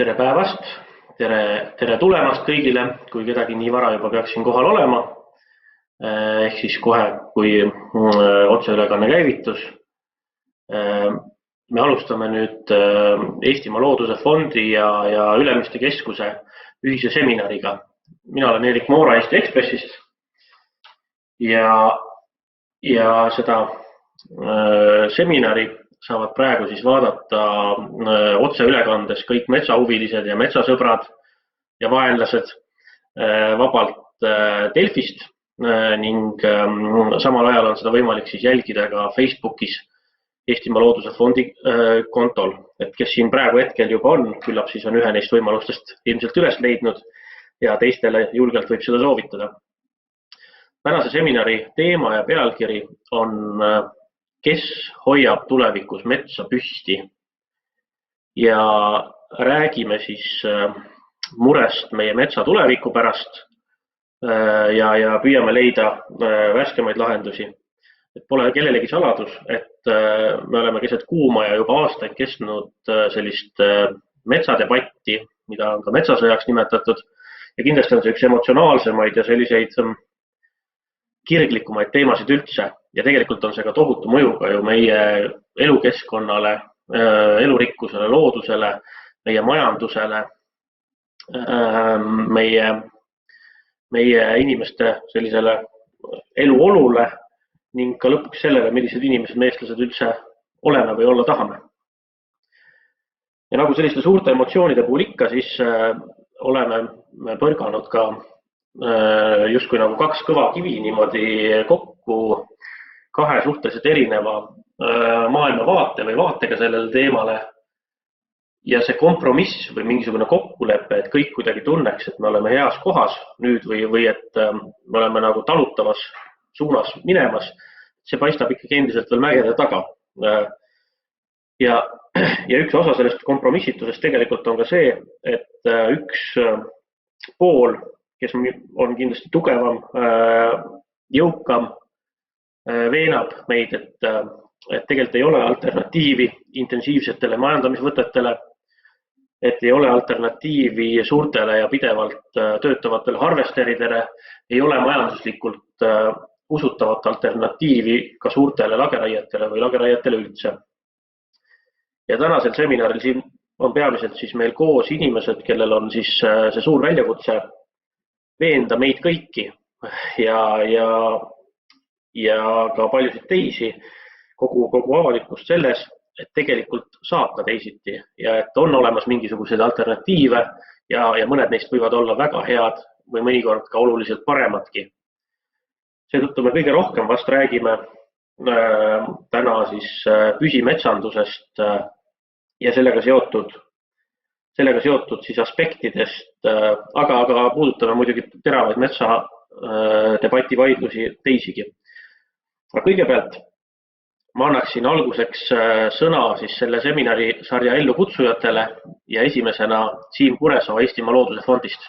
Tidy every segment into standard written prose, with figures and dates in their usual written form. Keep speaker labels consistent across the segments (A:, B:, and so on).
A: Tere päevast, tere tulemast kõigile, kui kedagi nii vara juba peaksin kohal olema. Ehk siis kohe, kui otseülekanne käivitus. Me alustame nüüd Eestimaa Looduse Fondi ja Ülemiste Keskuse ühise seminariga. Mina olen Erik Moora Eesti Ekspressist ja seda seminari saavad praegu siis vaadata otseülekandes kõik metsahuvilised ja metsasõbrad ja vaenlased vabalt Delfist ning samal ajal on seda võimalik siis jälgida ka Facebookis Eestimaa Looduse Fondi kontol. Et kes siin praegu hetkel juba on, küllap siis on ühe neist võimalustest ilmselt üles leidnud ja teistele julgelt võib seda soovitada. Tänase seminari teema ja pealkiri on kes hoiab tulevikus metsa püsti ja räägime siis murest meie metsa tuleviku pärast ja püüame leida värskemaid lahendusi. Et pole kellelegi saladus, et me oleme keset kuuma ja juba aastaid kestnud sellist metsadebatti, mida on ka metsasõjaks nimetatud ja kindlasti on see üks emotsionaalsemaid ja selliseid kirglikumaid teemasid üldse. Ja tegelikult on see ka tohutu mõjuga ju meie elukeskkonnale, elurikkusele, loodusele, meie majandusele, meie inimeste sellisele eluolule ning ka lõpuks sellele, millised inimesed me eestlased üldse oleme või olla tahame. Ja nagu selliste suurte emotsioonide puhul ikka, siis oleme põrganud ka justkui nagu kaks kõva kivi niimoodi kokku kahe suhteliselt erineva maailmavaate või vaatega sellele teemale ja see kompromiss või mingisugune kokkulepe, et kõik kuidagi tunneks, et me oleme heas kohas nüüd või et me oleme nagu talutavas suunas minemas, see paistab ikkagi endiselt veel mägede taga. Ja üks osa sellest kompromissitusest tegelikult on ka see, et üks pool, kes on kindlasti tugevam, jõukam, veenab meid, et tegelikult ei ole alternatiivi intensiivsetele majandamisvõtetele, et ei ole alternatiivi suurtele ja pidevalt töötavatele harvesteridele, ei ole majanduslikult usutavat alternatiivi ka suurtele lageraietele või lageraietele üldse. Ja tänasel seminaril siin on peamiselt siis meil koos inimesed, kellel on siis see suur väljakutse veenda meid kõiki ja ka paljusid teisi, kogu avalikkust selles, et tegelikult saab ka teisiti ja et on olemas mingisuguseid alternatiive ja mõned neist võivad olla väga head või mõnikord ka oluliselt paremadki. Seetõttu me kõige rohkem vast räägime täna siis püsimetsandusest ja sellega seotud siis aspektidest, aga puudutame muidugi teravaid metsadebati vaidlusi teisigi. Aga kõigepealt ma annaksin alguseks sõna siis selle seminari sarja ellukutsujatele ja esimesena Siim Kuresoo Eestimaa Looduse Fondist.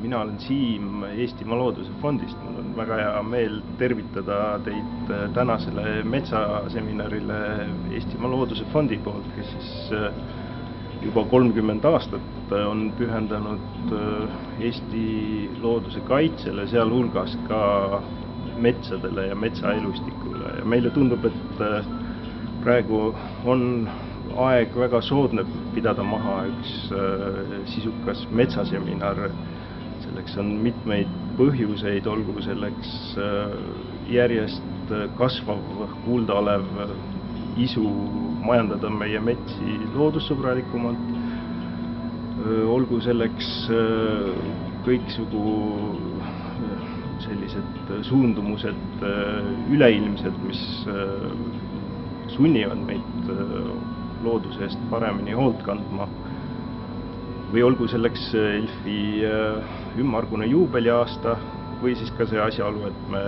B: Mina olen Siim Eestimaa Looduse Fondist. Mul on väga hea meel tervitada teid tänasele metsaseminarile Eestimaa Looduse Fondi poolt, kes siis juba 30 aastat on pühendanud Eesti looduse kaitsele, sealhulgas ka metsadele ja metsaelustikule. Ja meile tundub, et praegu on aeg väga soodne pidada maha üks sisukas metsaseminar. Selleks on mitmeid põhjuseid, olgu selleks järjest kasvav kuulda olev isu majandada meie metsi loodussõbralikumalt, olgu selleks kõiksugu sellised suundumused üleilmsed, mis sunnivad meid looduse eest paremini hoolt kandma, või olgu selleks ELF-i ümmargune juubeliaasta või siis ka see asjaolu, et me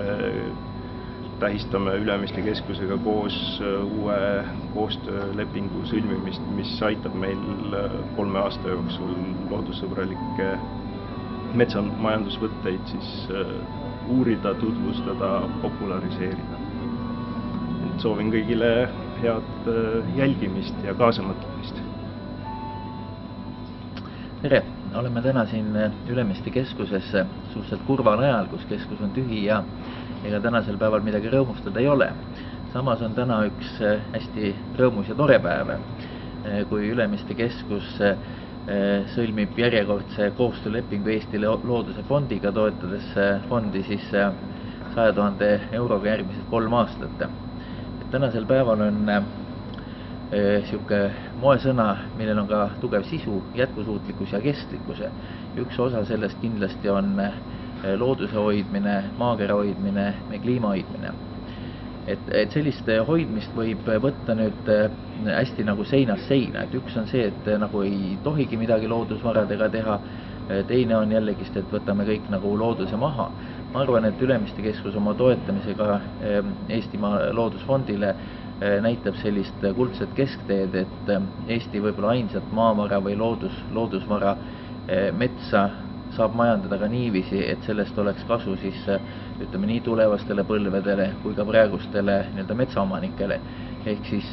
B: tähistame Ülemiste Keskusega koos uue koostöölepingu sõlmimist, mis aitab meil 3 aasta jooksul loodussõbralikke metsamajandusvõtteid siis uurida, tutvustada, populariseerida. Soovin kõigile head jälgimist ja kaasamõtlemist.
C: Tere! Oleme täna siin Ülemiste keskuses suhteliselt kurval ajal, kus keskus on tühi ja ega tänasel päeval midagi rõõmustada ei ole. Samas on täna üks hästi rõõmus ja tore päev, kui Ülemiste keskus sõlmib järjekordse koostöölepingu Eesti Looduse Fondiga, toetades fondi siis 100 000 euroga järgmised 3 aastat. Tänasel päeval on sihuke moesõna, millel on ka tugev sisu, jätkusuutlikkus ja kestlikkus. Üks osa sellest kindlasti on looduse hoidmine, maakera hoidmine ja kliima hoidmine. Et sellist hoidmist võib võtta nüüd hästi nagu seinast seina. Üks on see, et nagu ei tohigi midagi loodusvaradega teha. Teine on jällegist, et võtame kõik nagu looduse maha. Ma arvan, et Ülemiste keskus oma toetamisega Eestimaa Loodusfondile näitab sellist kuldset keskteed, et Eesti võib-olla ainsat maavara või loodusvara metsa saab majandada ka niiviisi, et sellest oleks kasu siis ütleme nii tulevastele põlvedele kui ka praegustele metsaomanikele. Ehk siis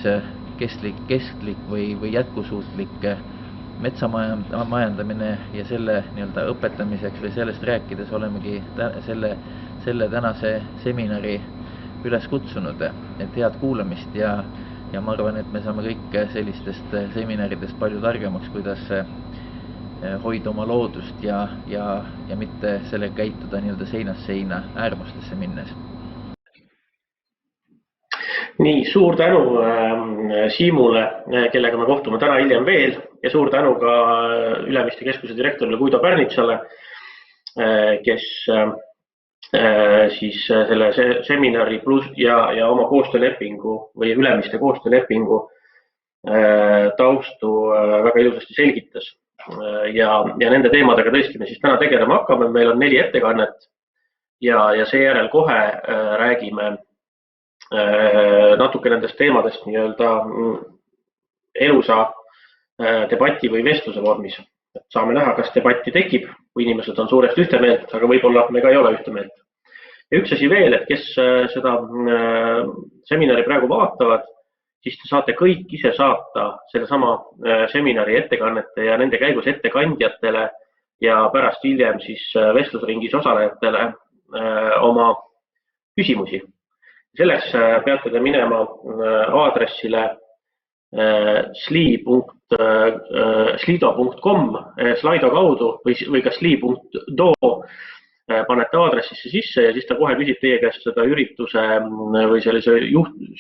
C: kestlik või jätkusuutlik metsamajandamine ja selle õpetamiseks või sellest rääkides olemegi selle tänase seminari üles kutsunud, et head kuulamist ja ma arvan, et me saame kõik sellistest seminaridest palju targemaks, kuidas hoida oma loodust ja mitte sellega käituda seinast seina äärmustesse minnes.
A: Nii, suur tänu Siimule, kellega me kohtume täna hiljem veel ja suur tänu ka Ülemiste keskuse direktorile Guido Pärnitsale, kes siis selle seminari pluss ja oma koostöölepingu või Ülemiste koostöölepingu taustu väga ilusasti selgitas. Ja nende teemadega tõesti me siis täna tegelema hakkame. Meil on 4 ettekannet ja seejärel kohe räägime natuke nendest teemadest elusa debati või vestluse vormis. Saame näha, kas debatti tekib, kui inimesed on suuresti ühte meelt, aga võib-olla me ka ei ole ühte meelt. Ja üks asi veel, et kes seda seminari praegu vaatavad, siis te saate kõik ise saata selle sama seminari ettekannete ja nende käigus ettekandjatele ja pärast hiljem siis vestlusringis osalejatele oma küsimusi. Selleks peate te minema aadressile slido.com Slido kaudu või ka sli.do panete aadressisse sisse ja siis ta kohe küsib teie käest seda ürituse või sellise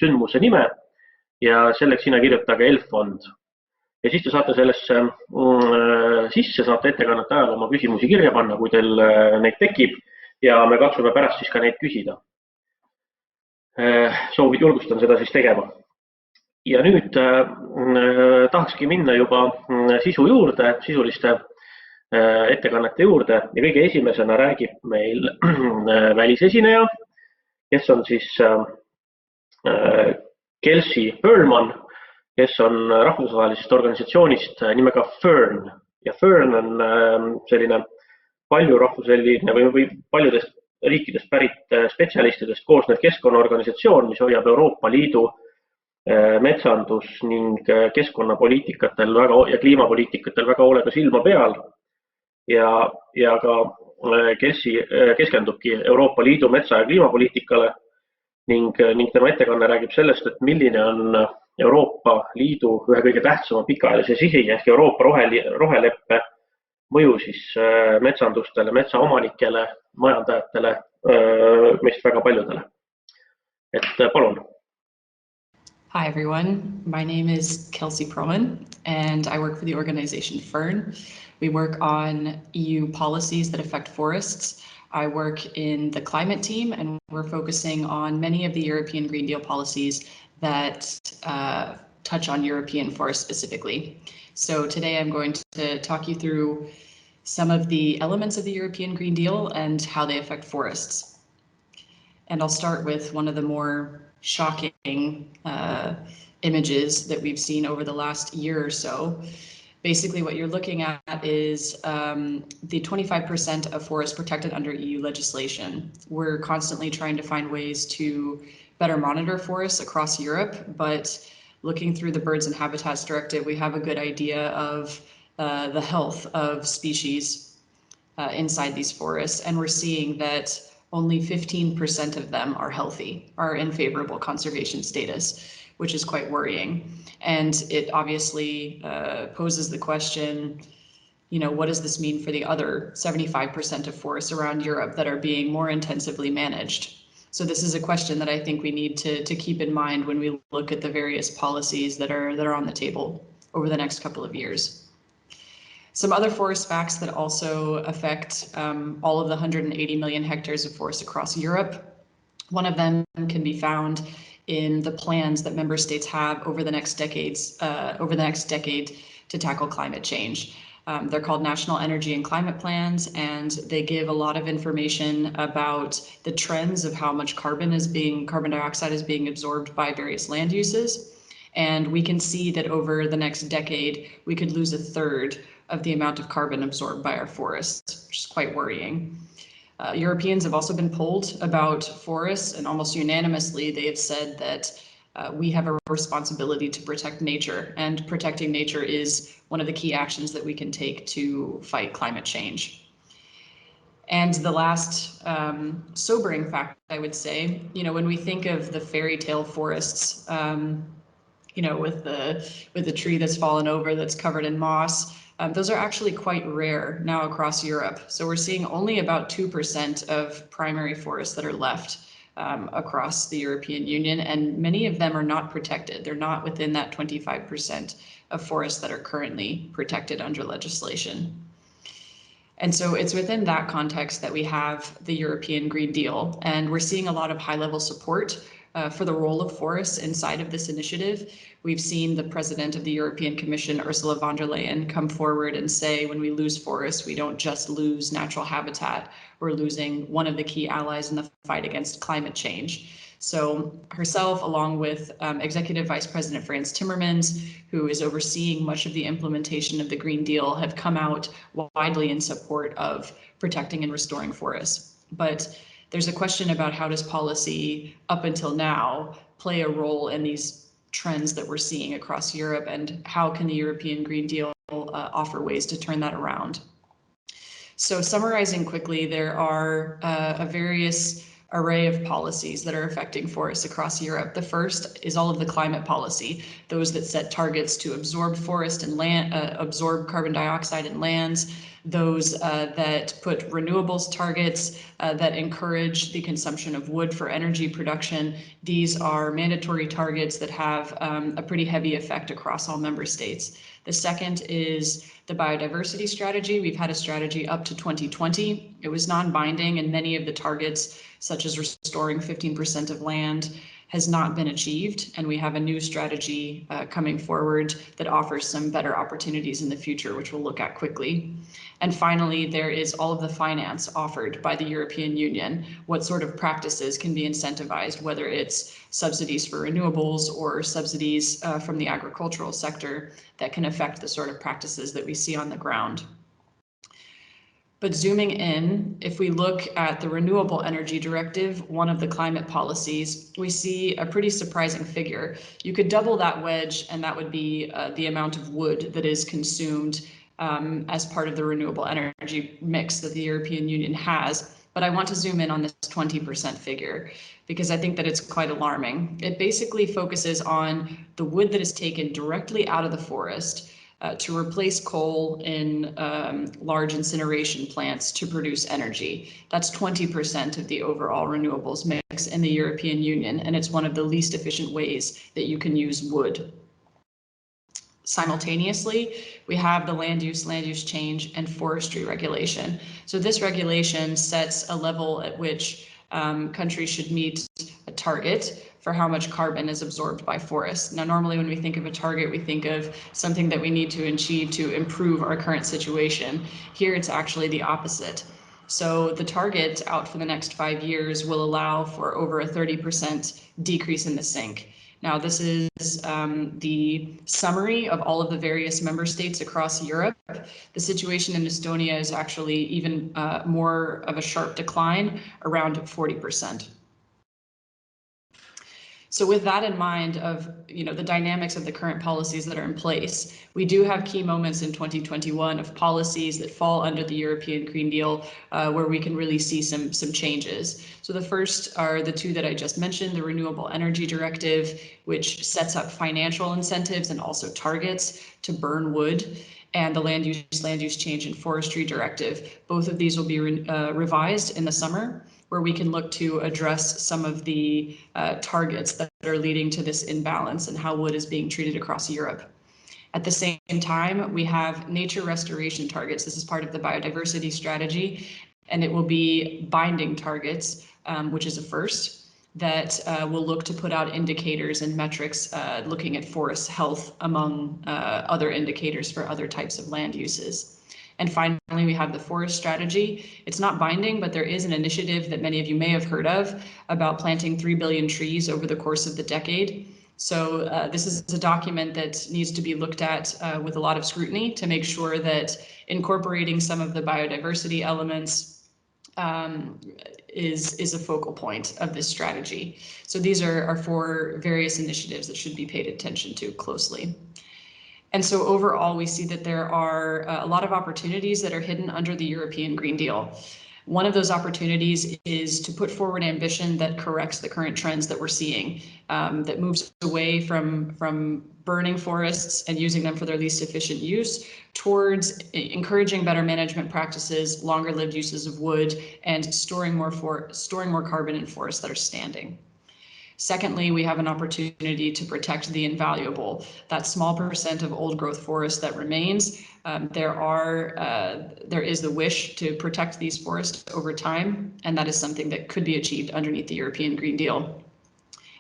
A: sündmuse nime ja selleks sinna kirjutage ELF-fond. Ja siis te saate sellesse sisse, saate ettekannete ajal oma küsimusi kirja panna, kui teil neid tekib ja me katsume pärast siis ka neid küsida. Julgustan seda siis tegema. Ja nüüd tahakski minna juba sisu juurde, sisuliste ettekannete juurde ja kõige esimesena räägib meil välisesineja, kes on siis Kelsey Pearlman, kes on rahvusvahelisest organisatsioonist nimega FERN ja FERN on selline paljurahvuseline või paljudest riikidest pärit spetsialistidest koosnev keskkonnaorganisatsioon, mis hoiab Euroopa Liidu metsandus- ning keskkonnapoliitikatel ja kliimapoliitikatel väga hoolega silma peal ja ka Kelsey keskendubki Euroopa Liidu metsa- ja kliimapoliitikale ning tema ettekanne räägib sellest, et milline on Euroopa Liidu ühe kõige tähtsama pikaajalise sihi ehk Euroopa roheleppe mõju siis metsandustele, metsaomanikele, majandajatele, meist väga paljudele. Et palun.
D: Hi everyone, my name is Kelsey Pearlman and I work for the organization FERN. We work on EU policies that affect forests. I work in the climate team and we're focusing on many of the European Green Deal policies that touch on European forests specifically. So today I'm going to talk you through some of the elements of the European Green Deal and how they affect forests. And I'll start with one of the more shocking images that we've seen over the last year or so. Basically, what you're looking at is the 25% of forests protected under EU legislation. We're constantly trying to find ways to better monitor forests across Europe, but looking through the Birds and Habitats Directive, we have a good idea of the health of species inside these forests, and we're seeing that only 15% of them are healthy, are in favorable conservation status, which is quite worrying. And it obviously poses the question, you know, what does this mean for the other 75% of forests around Europe that are being more intensively managed? So this is a question that I think we need to keep in mind when we look at the various policies that are on the table over the next couple of years. Some other forest facts that also affect all of the 180 million hectares of forest across Europe. One of them can be found in the plans that member states have over the next decade to tackle climate change. They're called National Energy and Climate Plans, and they give a lot of information about the trends of how much carbon dioxide is being absorbed by various land uses. And we can see that over the next decade, we could lose 1/3 of the amount of carbon absorbed by our forests, which is quite worrying. Europeans have also been polled about forests, and almost unanimously they have said that we have a responsibility to protect nature, and protecting nature is one of the key actions that we can take to fight climate change. And the last sobering fact, I would say, you know, when we think of the fairy tale forests, you know, with the tree that's fallen over that's covered in moss, those are actually quite rare now across Europe. So we're seeing only about 2% of primary forests that are left across the European Union, and many of them are not protected. They're not within that 25% of forests that are currently protected under legislation. And so it's within that context that we have the European Green Deal, and we're seeing a lot of high-level support for the role of forests inside of this initiative. We've seen the president of the European Commission, Ursula von der Leyen, come forward and say, when we lose forests, we don't just lose natural habitat, we're losing one of the key allies in the fight against climate change. So herself, along with Executive Vice President Frans Timmermans, who is overseeing much of the implementation of the Green Deal, have come out widely in support of protecting and restoring forests. But there's a question about how does policy up until now play a role in these trends that we're seeing across Europe, and how can the European Green Deal offer ways to turn that around? So summarizing quickly, there are a various array of policies that are affecting forests across Europe. The first is all of the climate policy, those that set targets to absorb forest and land, absorb carbon dioxide in lands, those that put renewables targets that encourage the consumption of wood for energy production. These are mandatory targets that have a pretty heavy effect across all member states. The second is the biodiversity strategy. We've had a strategy up to 2020. It was non-binding, and many of the targets, such as restoring 15% of land, has not been achieved. And we have a new strategy coming forward that offers some better opportunities in the future, which we'll look at quickly. And finally, there is all of the finance offered by the European Union. What sort of practices can be incentivized, whether it's subsidies for renewables or subsidies from the agricultural sector that can affect the sort of practices that we see on the ground. But zooming in, if we look at the Renewable Energy Directive, one of the climate policies, we see a pretty surprising figure. You could double that wedge, and that would be the amount of wood that is consumed as part of the renewable energy mix that the European Union has. But I want to zoom in on this 20% figure, because I think that it's quite alarming. It basically focuses on the wood that is taken directly out of the forest to replace coal in large incineration plants to produce energy. That's 20% of the overall renewables mix in the European Union, and it's one of the least efficient ways that you can use wood. Simultaneously, we have the land use change, and forestry regulation. So this regulation sets a level at which countries should meet a target for how much carbon is absorbed by forests. Now, normally when we think of a target, we think of something that we need to achieve to improve our current situation. Here, it's actually the opposite. So the target out for the next 5 years will allow for over a 30% decrease in the sink. Now, this is the summary of all of the various member states across Europe. The situation in Estonia is actually even more of a sharp decline, around 40%. So with that in mind of the dynamics of the current policies that are in place, we do have key moments in 2021 of policies that fall under the European Green Deal where we can really see some changes. So the first are the two that I just mentioned, the Renewable Energy Directive, which sets up financial incentives and also targets to burn wood, and the Land Use Change and Forestry Directive. Both of these will be revised in the summer, where we can look to address some of the targets that are leading to this imbalance and how wood is being treated across Europe. At the same time, we have nature restoration targets. This is part of the biodiversity strategy, and it will be binding targets, which is a first, that will look to put out indicators and metrics looking at forest health among other indicators for other types of land uses. And finally, we have the forest strategy. It's not binding, but there is an initiative that many of you may have heard of about planting 3 billion trees over the course of the decade. So this is a document that needs to be looked at with a lot of scrutiny to make sure that incorporating some of the biodiversity elements is a focal point of this strategy. So these are 4 various initiatives that should be paid attention to closely. And so overall, we see that there are a lot of opportunities that are hidden under the European Green Deal. One of those opportunities is to put forward ambition that corrects the current trends that we're seeing, that moves away from burning forests and using them for their least efficient use towards encouraging better management practices, longer lived uses of wood, and storing more carbon in forests that are standing. Secondly, we have an opportunity to protect the invaluable, that small percent of old growth forest that remains. There is the wish to protect these forests over time, and that is something that could be achieved underneath the European Green Deal.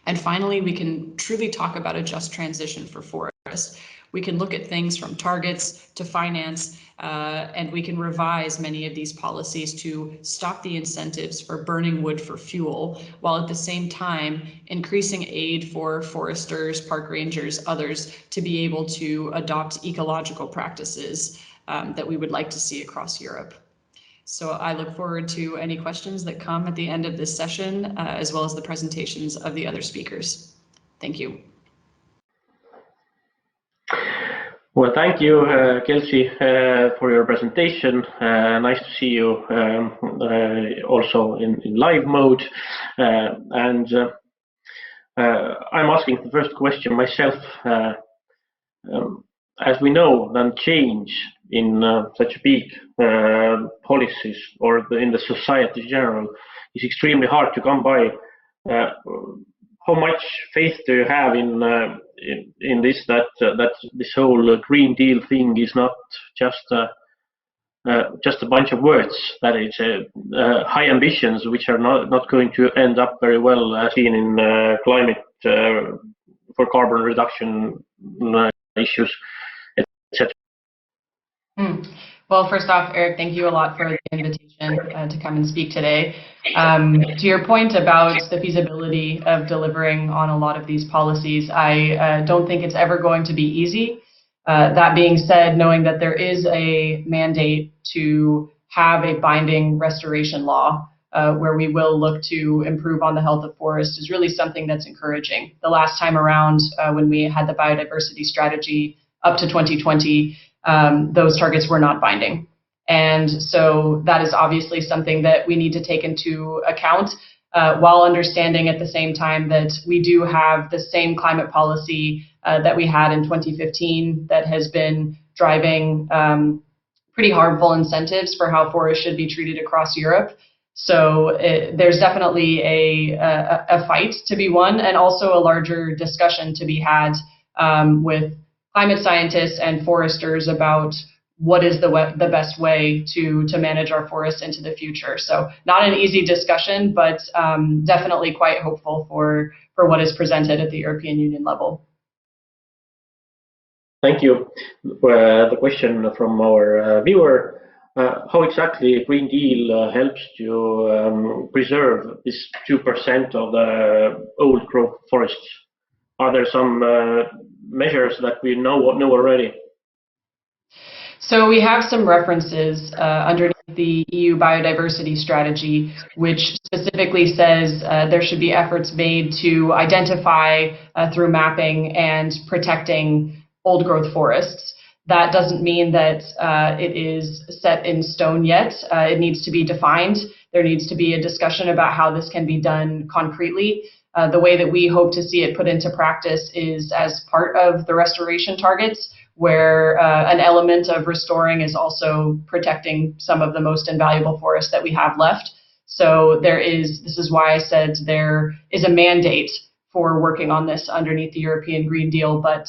D: And finally, we can truly talk about a just transition for forests. We can look at things from targets to finance, and we can revise many of these policies to stop the incentives for burning wood for fuel, while at the same time increasing aid for foresters, park rangers, others to be able to adopt ecological practices that we would like to see across Europe. So I look forward to any questions that come at the end of this session, as well as the presentations of the other speakers. Thank you.
A: Well, thank you, Kelsey, for your presentation. Nice to see you also in live mode. I'm asking the first question myself. As we know, then change in such big policies or in the society in general is extremely hard to come by. How much faith do you have in this, that this whole Green Deal thing is not just a bunch of words, that it's high ambitions which are not going to end up very well seen in climate for carbon reduction issues, etc.
D: Well, first off, Eric, thank you a lot for the invitation to come and speak today. To your point about the feasibility of delivering on a lot of these policies, I don't think it's ever going to be easy. That being said, knowing that there is a mandate to have a binding restoration law where we will look to improve on the health of forests is really something that's encouraging. The last time around when we had the biodiversity strategy up to 2020, those targets were not binding. And so that is obviously something that we need to take into account while understanding at the same time that we do have the same climate policy that we had in 2015 that has been driving pretty harmful incentives for how forests should be treated across Europe. So there's definitely a fight to be won, and also a larger discussion to be had with climate scientists and foresters about what is the best way to manage our forests into the future. So not an easy discussion, but definitely quite hopeful for what is presented at the European Union level.
A: Thank you. The question from our viewer, how exactly Green Deal helps to preserve this 2% of the old growth forests? Are there some measures that we know already?
D: So we have some references underneath the EU biodiversity strategy, which specifically says there should be efforts made to identify through mapping and protecting old growth forests. That doesn't mean that it is set in stone yet. It needs to be defined. There needs to be a discussion about how this can be done concretely. The way that we hope to see it put into practice is as part of the restoration targets, where an element of restoring is also protecting some of the most invaluable forests that we have left. So this is why I said there is a mandate for working on this underneath the European Green Deal, but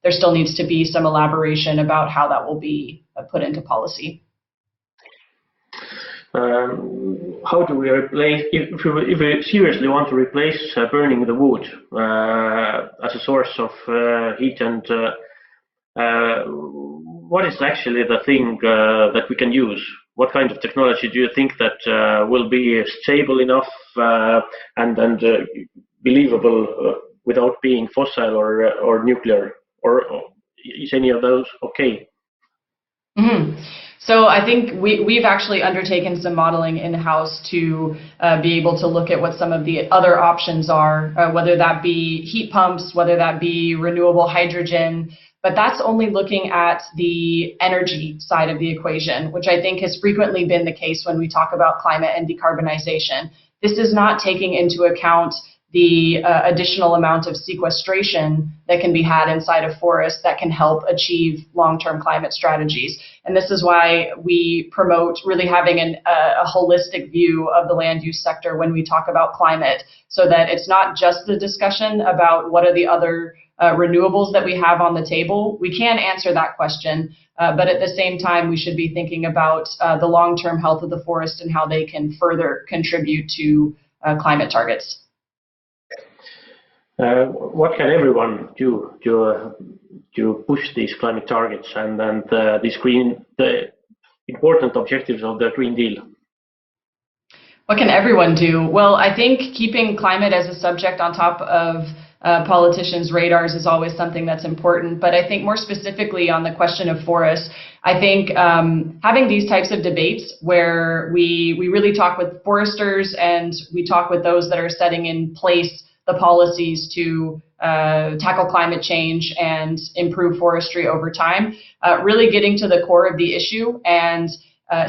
D: there still needs to be some elaboration about how that will be put into policy.
A: How do we replace, if we seriously want to replace burning the wood as a source of heat, and what is actually the thing that we can use? What kind of technology do you think that will be stable enough and believable without being fossil or nuclear? Or is any of those okay?
D: Mm-hmm. So I think we've actually undertaken some modeling in-house to be able to look at what some of the other options are, whether that be heat pumps, whether that be renewable hydrogen, but that's only looking at the energy side of the equation, which I think has frequently been the case when we talk about climate and decarbonization. This is not taking into account the additional amount of sequestration that can be had inside of forests that can help achieve long-term climate strategies. And this is why we promote really having a holistic view of the land use sector when we talk about climate, so that it's not just the discussion about what are the other renewables that we have on the table. We can answer that question, but at the same time, we should be thinking about the long-term health of the forest and how they can further contribute to climate targets.
A: What can everyone do to push these climate targets and the important objectives of the Green Deal?
D: What can everyone do? Well, I think keeping climate as a subject on top of politicians' radars is always something that's important. But I think more specifically on the question of forests, I think having these types of debates where we really talk with foresters and we talk with those that are setting in place the policies to tackle climate change and improve forestry over time, really getting to the core of the issue and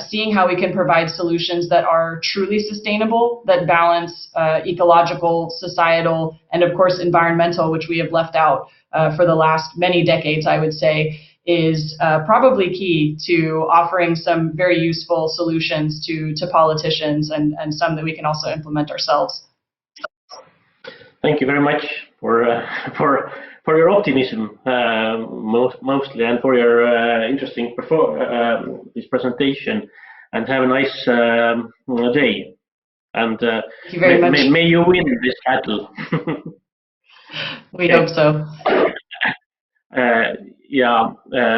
D: seeing how we can provide solutions that are truly sustainable, that balance ecological, societal, and of course environmental, which we have left out for the last many decades, I would say, is probably key to offering some very useful solutions to politicians and some that we can also implement ourselves.
A: Thank you very much for your optimism, mostly, and for your interesting this presentation. And have a nice day. And
D: thank you very much.
A: May you win this battle.
D: We hope so.
A: Ja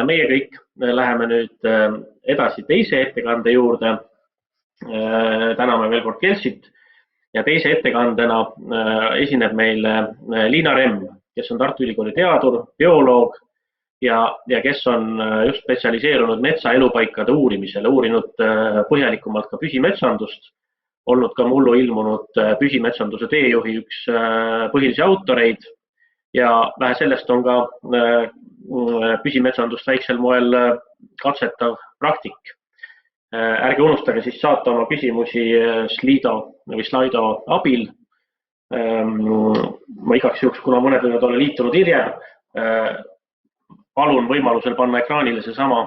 A: meie kõik läheme nüüd edasi teise ettekande juurde. Täname veel kord Kelsit. Ja teise ettekandena esineb meil Liina Remm, kes on Tartu Ülikooli teadur, bioloog ja kes on just spetsialiseerunud metsa elupaikade uurimisele, uurinud põhjalikumalt ka püsimetsandust, olnud ka mullu ilmunud püsimetsanduse teejuhi üks põhilisi autoreid ja vähe sellest on ka püsimetsandust väiksel moel katsetav praktik. Ärge unustage siis saata oma küsimusi Slido abil. Ma igaks juhuks, kuna mõned võivad olla liitunud hiljem, palun võimalusel panna ekraanile seesama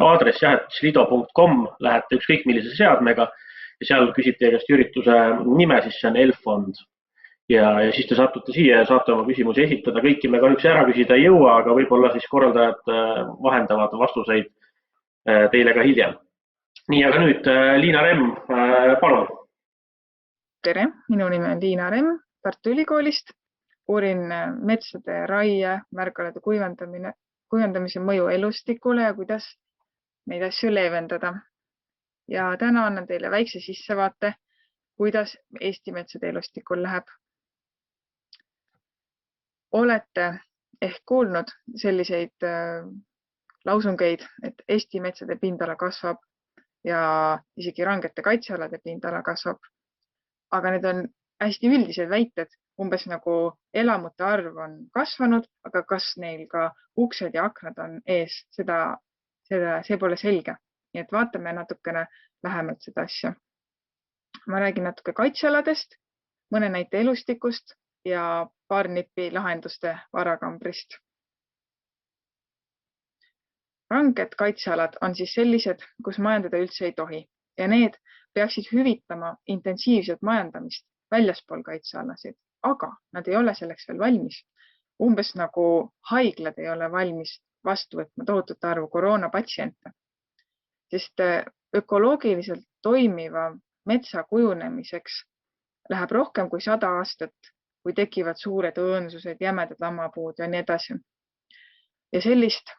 A: aadress, et slido.com, lähete ükskõik millise seadmega ja seal küsib teie käest ürituse nime, siis see on ELF-fond. Ja siis te satute siia ja saate oma küsimusi esitada. Kõiki me kahjuks ära küsida ei jõua, aga võib-olla siis korraldajad vahendavad vastuseid teile ka hiljem. Nii, aga nüüd Liina Remm, palun.
E: Tere, minu nimi on Liina Remm Tartu Ülikoolist. Uurin metsade raie, märgalade kuivendamise mõju elustikule ja kuidas neid asju leevendada. Ja täna annan teile väikse sissevaate, kuidas Eesti metsade elustikul läheb. Olete ehk kuulnud selliseid lausungeid, et Eesti metsade pindala kasvab ja isegi rangete kaitsealade pindala kasvab. Aga need on hästi üldised väited, umbes nagu elamute arv on kasvanud, aga kas neil ka uksed ja aknad on ees, see pole selge. Nii et vaatame natukene lähemalt seda asja. Ma räägin natuke kaitsealadest, mõne näite elustikust ja paar nippi lahenduste varakambrist. Ranged kaitsealad on siis sellised, kus majandada üldse ei tohi ja need peaksid hüvitama intensiivset majandamist väljaspool kaitsealasid, aga nad ei ole selleks veel valmis. Umbes nagu haiglad ei ole valmis vastu võtma tohutut arvu koroonapatsiente, sest ökoloogiliselt toimiva metsa kujunemiseks läheb rohkem kui 100 aastat, kui tekivad suured õõnsused, jämedad lammapuud ja nii edasi. Ja sellist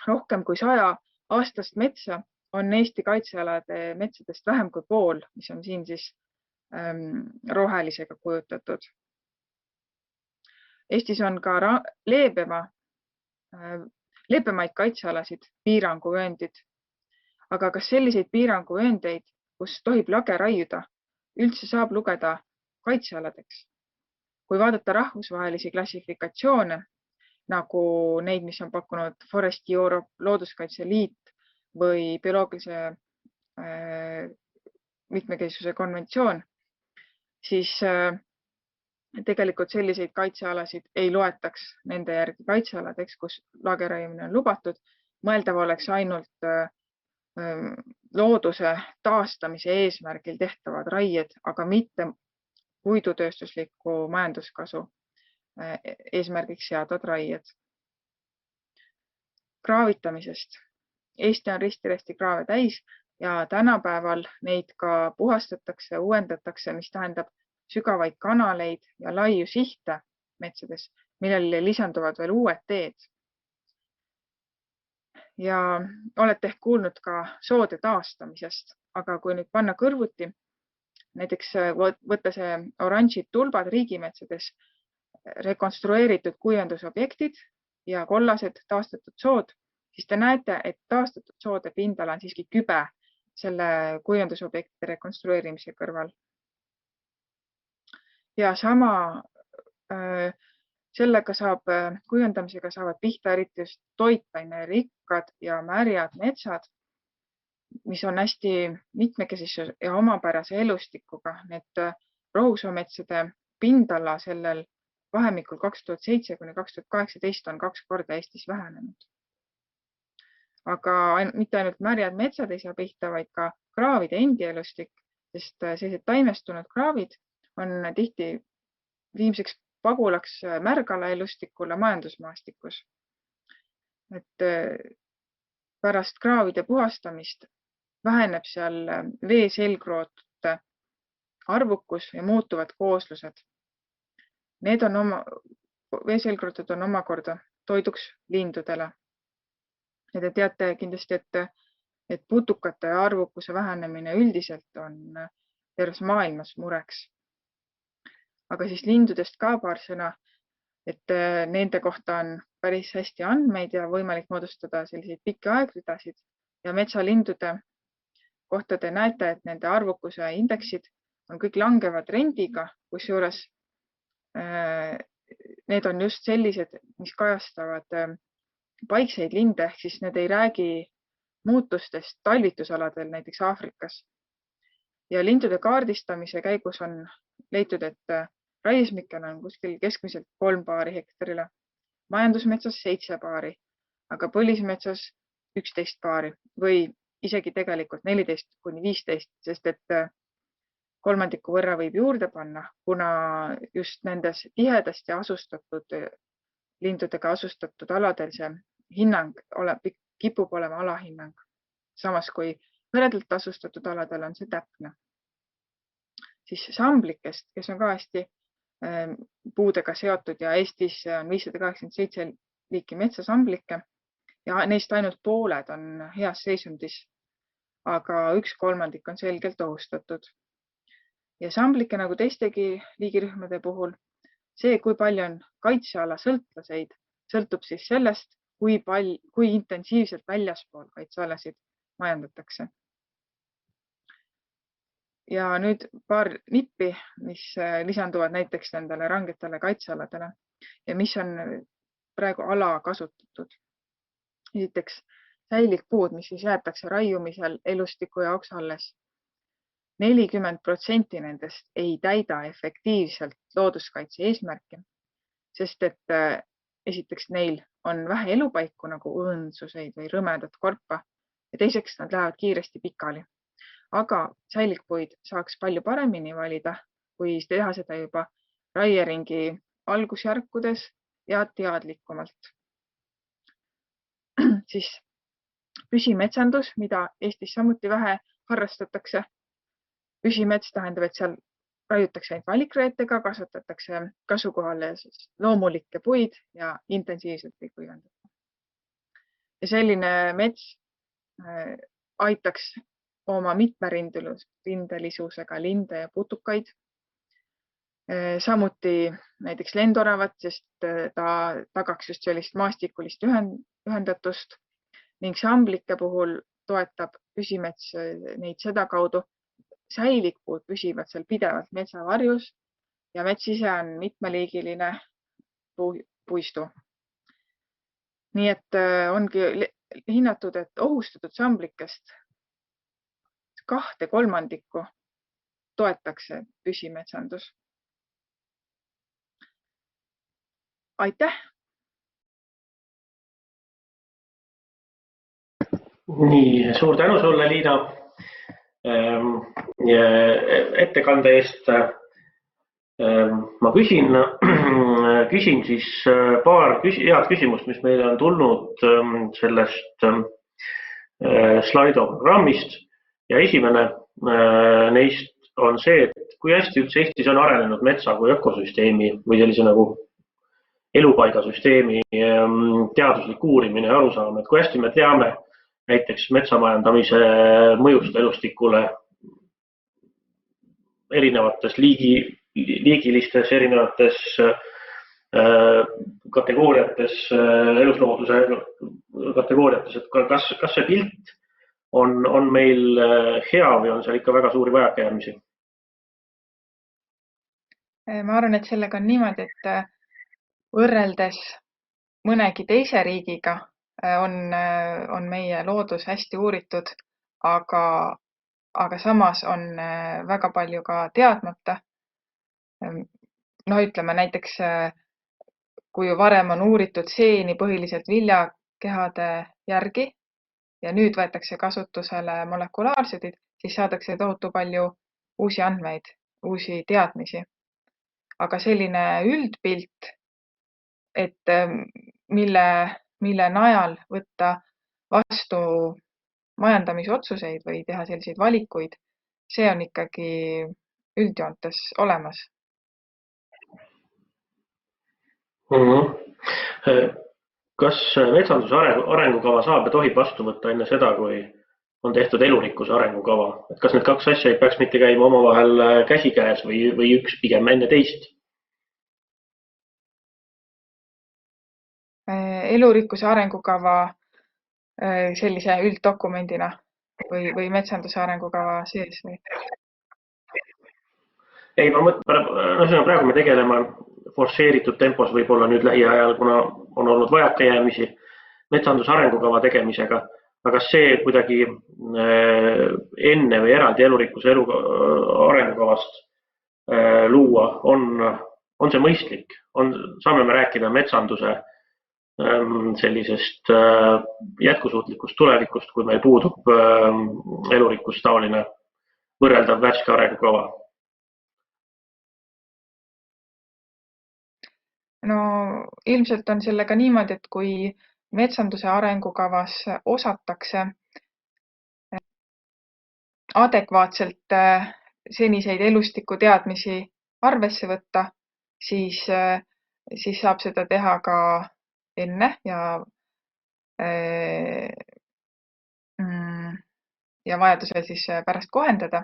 E: rohkem kui 100 aastast metsa on Eesti kaitsealade metsadest vähem kui pool, mis on siin siis rohelisega kujutatud. Eestis on ka leebemaid kaitsealasid, piiranguvööndid. Aga kas selliseid piiranguvööndeid, kus tohib lage raiuda, üldse saab lugeda kaitsealadeks? Kui vaadata rahvusvahelisi klassifikatsioone, nagu neid, mis on pakkunud Forest Europe, Looduskaitse Liit või bioloogilise mitmekesisuse konventsioon, siis tegelikult selliseid kaitsealasid ei loetaks nende järgi kaitsealadeks, kus lageraiumine on lubatud. Mõeldav oleks ainult looduse taastamise eesmärgil tehtavad raied, aga mitte puidutööstusliku majanduskasu eesmärgiks seatud raied. Kraavitamisest. Eesti on risti-resti kraave täis ja tänapäeval neid ka puhastatakse, uuendatakse, mis tähendab sügavaid kanaleid ja laiu sihte metsades, millele lisanduvad veel uued teed. Ja olete ehk kuulnud ka soode taastamisest, aga kui nüüd panna kõrvuti, näiteks võtta see oranžid tulbad riigimetsades, rekonstrueeritud kuivendusobjektid ja kollased taastatud sood, siis te näete, et taastatud soode pindala on siiski kübe selle kuivendusobjektide rekonstrueerimise kõrval. Ja sama sellega kujundamisega saavad pihta eriti just toitaine rikkad ja märjad metsad, mis on hästi mitmekesise ja omapärase elustikuga. Need rohusoometsade pindala sellel vahemikul 2007–2018 on 2 korda Eestis vähenenud. Aga mitte ainult märjad metsad ei saa pihta, vaid ka kraavide endi elustik, sest sellised taimestunud kraavid on tihti viimseks pagulaks märgala elustikule majandusmaastikus. Et pärast kraavide puhastamist väheneb seal veeselgrootute arvukus ja muutuvad kooslused. Veeselgrootud on omakorda toiduks lindudele. Ja te teate kindlasti, et putukate arvukuse vähenemine üldiselt on terves maailmas mureks. Aga siis lindudest ka paar sõna, et nende kohta on päris hästi andmeid ja võimalik moodustada selliseid pikki aegridasid. Ja metsalindude kohta te näete, et nende arvukuse indeksid on kõik langeva trendiga, kusjuures need on just sellised, mis kajastavad paikseid linde, ehk siis need ei räägi muutustest talvitusaladel, näiteks Aafrikas. Ja lindude kaardistamise käigus on leitud, et raiesmikel on kuskil keskmiselt 3 paari hektarile, majandusmetsas 7 paari, aga põlismetsas 11 paari või isegi tegelikult 14–15, sest et kolmandiku võrra võib juurde panna, kuna just nendes tihedasti asustatud lindudega asustatud aladel see hinnang kipub olema alahinnang. Samas kui hõredalt asustatud aladel on see täpne. Siis samblikest, kes on ka hästi puudega seotud ja Eestis on 587 liiki metsasamblikke ja neist ainult pooled on heas seisundis, aga 1/3 on selgelt ohustatud. Ja samblike nagu teistegi liigirühmade puhul, see, kui palju on kaitseala sõltlaseid, sõltub siis sellest, kui intensiivselt väljaspool kaitsealasid majandatakse. Ja nüüd paar nippi, mis lisanduvad näiteks nendele rangetele kaitsealadele ja mis on praegu alakasutatud. Esiteks säilikpuud, mis siis jäetakse raiumisel elustiku jaoks alles. 40% nendest ei täida efektiivselt looduskaitse eesmärki, sest et esiteks neil on vähe elupaiku nagu õõnsuseid või rõmedat korpa ja teiseks nad lähevad kiiresti pikali. Aga säilikpuid saaks palju paremini valida, kui teha seda juba raieringi algusjärkudes ja teadlikumalt. Siis püsimetsandus, mida Eestis samuti vähe harrastatakse. Püsimets tähendab, et seal raiutakse ainult valikraetega, kasvatatakse kasukohale loomulikke puid ja intensiivselt ei kuivendata. Ja selline mets aitaks oma mitmerindelisusega linde ja putukaid. Samuti näiteks lendoravat, sest ta tagaks just sellist maastikulist ühendatust ning samblike puhul toetab püsimets neid seda kaudu. Säilikpuud püsivad seal pidevalt metsavarjus ja mets ise on mitmeliigiline puistu. Nii et ongi hinnatud, et ohustatud samblikest 2/3 toetakse püsimetsandus. Aitäh!
A: Nii, suur tänu sulle, Liina, ettekande eest. Ma küsin siis paar head küsimust, mis meile on tulnud sellest Slido programmist. Ja esimene neist on see, et kui hästi üldse Eestis on arenenud metsa kui ökosüsteemi või sellise nagu elupaigasüsteemi teaduslik uurimine ja arusaam, et kui hästi me teame näiteks metsamajandamise mõjust elustikule erinevates liigilistes, erinevates kategooriates, eluslooduse kategooriates, et kas see pilt on meil hea või on seal ikka väga suuri vajakajäämisi?
E: Ma arvan, et sellega on niimoodi, et võrreldes mõnegi teise riigiga on meie loodus hästi uuritud, aga samas on väga palju ka teadmata. Ütleme näiteks, kui varem on uuritud seeni põhiliselt viljakehade järgi ja nüüd võetakse kasutusele molekulaarsedid, siis saadakse tohutu palju uusi andmeid, uusi teadmisi. Aga selline üldpilt, et mille najal võtta vastu majandamisotsuseid või teha selliseid valikuid, see on ikkagi üldjoontes olemas.
A: Kas metsanduse arengukava saab ja tohib vastu võtta enne seda, kui on tehtud elurikkuse arengukava? Et kas need kaks asja ei peaks mitte käima omavahel käsikäes või üks pigem enne teist?
E: Elurikkuse arengukava sellise ülddokumendina või metsanduse arengukava sees või?
A: Ei, ma mõtlen, praegu me tegeleme forsseeritud tempos võib-olla nüüd lähiajal, kuna on olnud vajakajäämisi metsanduse arengukava tegemisega. Aga kas see kuidagi enne või eraldi elurikkuse arengukavast luua on see mõistlik? Saame me rääkida metsanduse sellisest jätkusuutlikust tulevikust, kui meil puudub elurikkust taoline võrreldav värske arengukava?
E: No ilmselt on sellega niimoodi, et kui metsanduse arengukavas osatakse adekvaatselt seniseid elustiku teadmisi arvesse võtta, siis saab seda teha ka enne ja vajadusel siis pärast kohendada.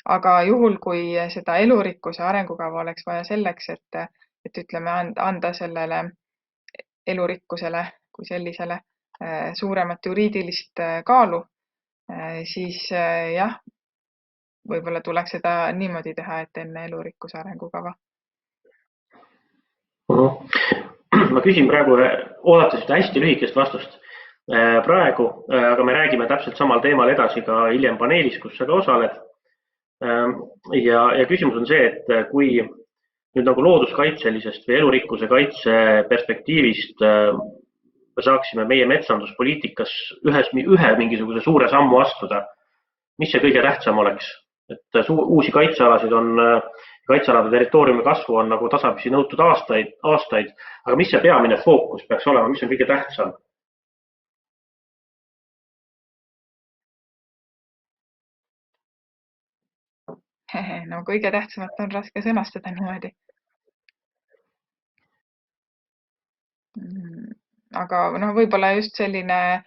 E: Aga juhul, kui seda elurikkuse arengukava oleks vaja selleks, et ütleme anda sellele elurikkusele kui sellisele suuremat juriidilist kaalu, siis jah, võib-olla tuleks seda niimoodi teha, et enne elurikkuse arengukava.
A: Ma küsin praegu, oodates seda hästi lühikest vastust praegu, aga me räägime täpselt samal teemal edasi ka hiljem paneelis, kus sa ka osaled. Ja küsimus on see, et kui nüüd nagu looduskaitselisest või elurikkuse kaitse perspektiivist me saaksime meie metsanduspoliitikas ühe mingisuguse suure sammu astuda, mis see kõige tähtsam oleks? Et uusi kaitsealasid on, kaitsealade territooriumi kasvu on nagu tasapisi nõutud aastaid, aga mis see peamine fookus peaks olema, mis on kõige tähtsam?
E: No kõige tähtsamat on raske sõnastada niimoodi. Aga võib-olla just selline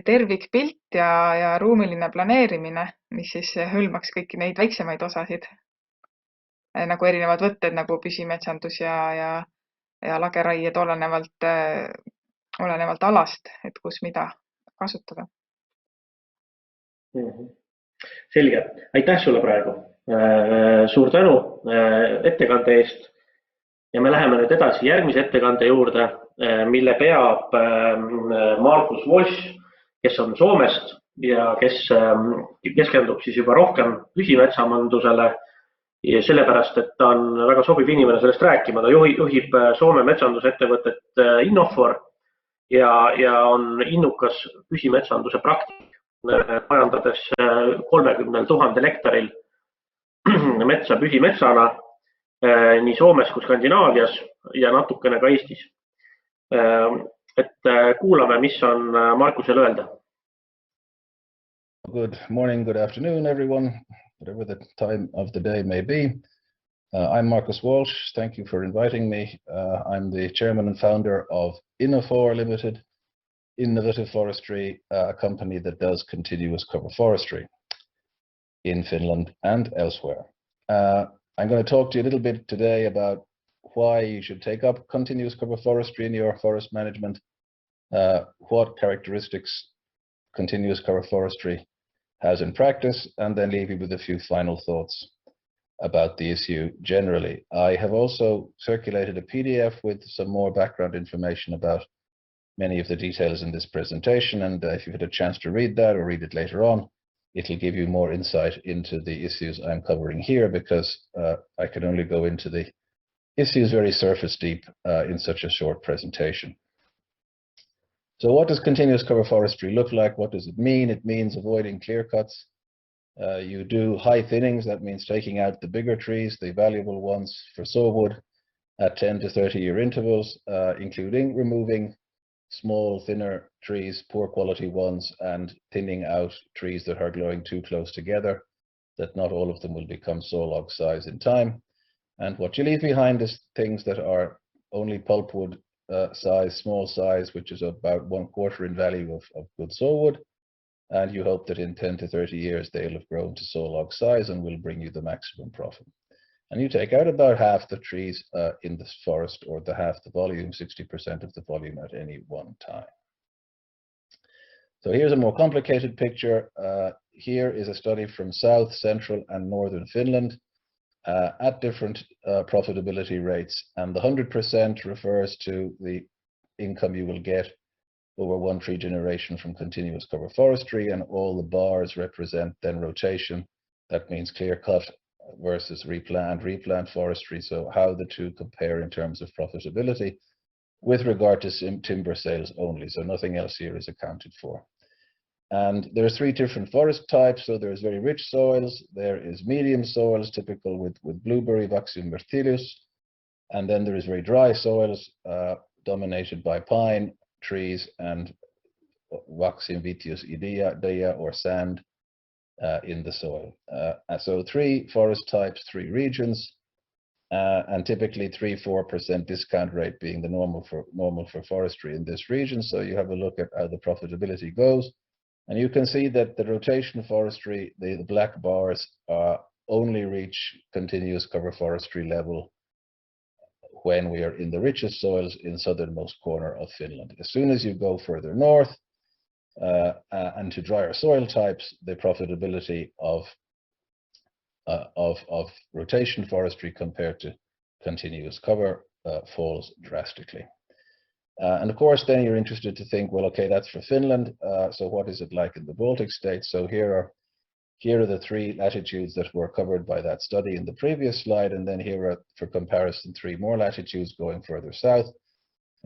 E: tervikpilt ja ruumiline planeerimine, mis siis hõlmaks kõiki neid väiksemaid osasid, nagu erinevad võtted nagu püsimetsandus ja lageraied olenevalt alast, et kus mida kasutada.
A: Selge, aitäh sulle praegu. Suur tänu ettekande eest ja me läheme nüüd edasi järgmise ettekande juurde, mille peab Markus Walsh, kes on Soomest ja kes keskendub siis juba rohkem püsimetsamandusele ja sellepärast, et ta on väga sobiv inimene sellest rääkima. Ta juhib Soome metsandusettevõtet Innofor ja on innukas püsimetsanduse praktik, majandades 30 000 hektaril metsa püsimetsana nii Soomes kui Skandinaavias ja natukene ka Eestis. Et kuulame, mis on Markusel öelda.
F: Good morning, good afternoon, everyone, whatever the time of the day may be. I'm Markus Walsh. Thank you for inviting me. I'm the chairman and founder of Innofor Limited, Innovative Forestry, a company that does continuous cover forestry in Finland and elsewhere. I'm going to talk to you a little bit today about why you should take up continuous cover forestry in your forest management, what characteristics continuous cover forestry has in practice, and then leave you with a few final thoughts about the issue generally. I have also circulated a PDF with some more background information about many of the details in this presentation, and if you've had a chance to read that or read it later on, it'll give you more insight into the issues I'm covering here, because I can only go into the issues very surface deep in such a short presentation. So what does continuous cover forestry look like? What does it mean? It means avoiding clear cuts. You do high thinnings, that means taking out the bigger trees, the valuable ones for sawwood, at 10 to 30 year intervals, including removing small, thinner trees, poor quality ones, and thinning out trees that are growing too close together, that not all of them will become saw log size in time. And what you leave behind is things that are only pulpwood size, small size, which is about 1/4 in value of good sawwood. And you hope that in 10 to 30 years, they'll have grown to saw log size and will bring you the maximum profit. And you take out about half the trees in this forest, or half the volume, 60% of the volume at any one time. So here's a more complicated picture. Here is a study from South, Central, and Northern Finland at different profitability rates. And the 100% refers to the income you will get over one tree generation from continuous cover forestry, and all the bars represent then rotation. That means clear cut versus replant forestry. So how the two compare in terms of profitability with regard to timber sales only. So nothing else here is accounted for. And there are 3 different forest types. So there's very rich soils, there is medium soils, typical with blueberry, Vaccinium myrtillus, and then there is very dry soils dominated by pine trees and Vaccinium vitius idea, or sand in the soil. So 3 forest types, 3 regions, and typically 3-4% discount rate being the normal for forestry in this region. So you have a look at how the profitability goes, and you can see that the rotation forestry, the black bars, only reach continuous cover forestry level when we are in the richest soils in southernmost corner of Finland. As soon as you go further north and to drier soil types, the profitability of rotation forestry compared to continuous cover falls drastically. And of course, then you're interested to think, well, okay, that's for Finland. So what is it like in the Baltic states? So here are the 3 latitudes that were covered by that study in the previous slide. And then here are, for comparison, 3 more latitudes going further south.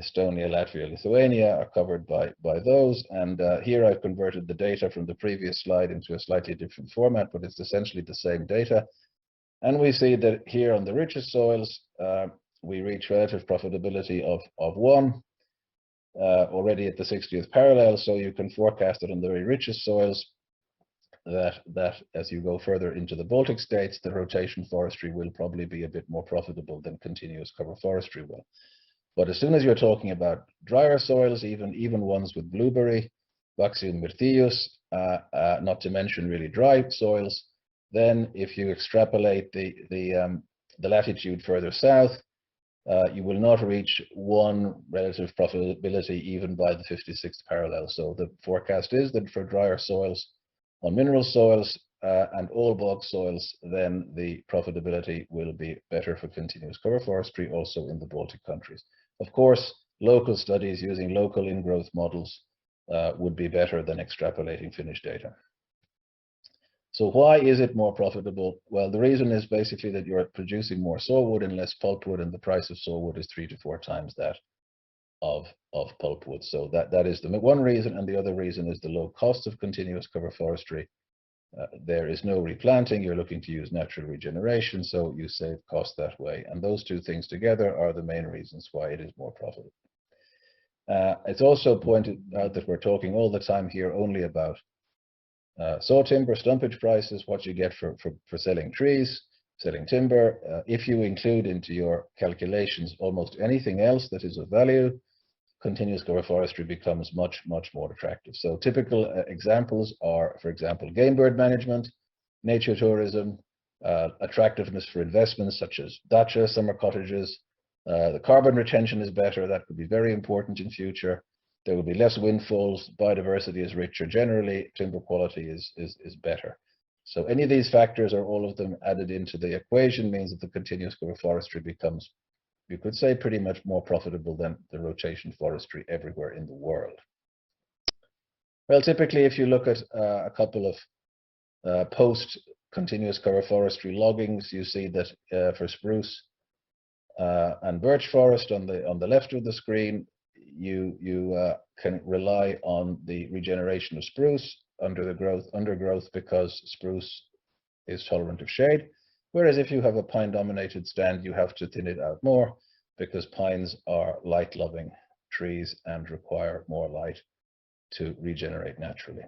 F: Estonia, Latvia, Lithuania are covered by those. And here I've converted the data from the previous slide into a slightly different format, but it's essentially the same data. And we see that here on the richest soils, we reach relative profitability of 1 already at the 60th parallel. So you can forecast that on the very richest soils, that as you go further into the Baltic states, the rotation forestry will probably be a bit more profitable than continuous cover forestry will. But as soon as you're talking about drier soils, even ones with blueberry, Vaccinium myrtillus, not to mention really dry soils, then if you extrapolate the latitude further south, you will not reach 1 relative profitability even by the 56th parallel. So the forecast is that for drier soils, on mineral soils and all bog soils, then the profitability will be better for continuous cover forestry also in the Baltic countries. Of course, local studies using local ingrowth models would be better than extrapolating Finnish data. So why is it more profitable? Well, the reason is basically that you're producing more sawwood and less pulpwood, and the price of sawwood is 3 to 4 times that of pulpwood. So that is the one reason, and the other reason is the low cost of continuous cover forestry. There is no replanting, you're looking to use natural regeneration, so you save cost that way. And those 2 things together are the main reasons why it is more profitable. It's also pointed out that we're talking all the time here only about saw timber, stumpage prices, what you get for selling trees, selling timber. If you include into your calculations almost anything else that is of value, continuous cover forestry becomes much more attractive. So typical examples are, for example, game bird management, nature tourism, attractiveness for investments such as dacha, summer cottages. The carbon retention is better. That could be very important in future. There will be less windfalls. Biodiversity is richer. Generally, timber quality is better. So any of these factors, or all of them added into the equation, means that the continuous cover forestry becomes, you could say, pretty much more profitable than the rotation forestry everywhere in the world. Well, typically, if you look at a couple of post-continuous cover forestry loggings, you see that for spruce and birch forest on the left of the screen, you can rely on the regeneration of spruce undergrowth because spruce is tolerant of shade. Whereas if you have a pine-dominated stand, you have to thin it out more because pines are light-loving trees and require more light to regenerate naturally.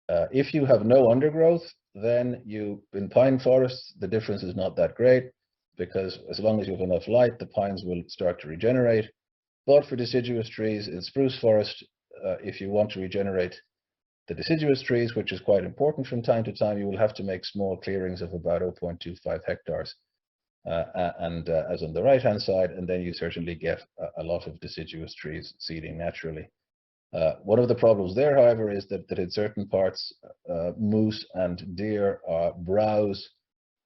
F: If you have no undergrowth, then in pine forests, the difference is not that great because as long as you have enough light, the pines will start to regenerate. But for deciduous trees in spruce forest, if you want to regenerate the deciduous trees, which is quite important from time to time, you will have to make small clearings of about 0.25 hectares, as on the right-hand side, and then you certainly get a lot of deciduous trees seeding naturally. One of the problems there, however, is that in certain parts, moose and deer browse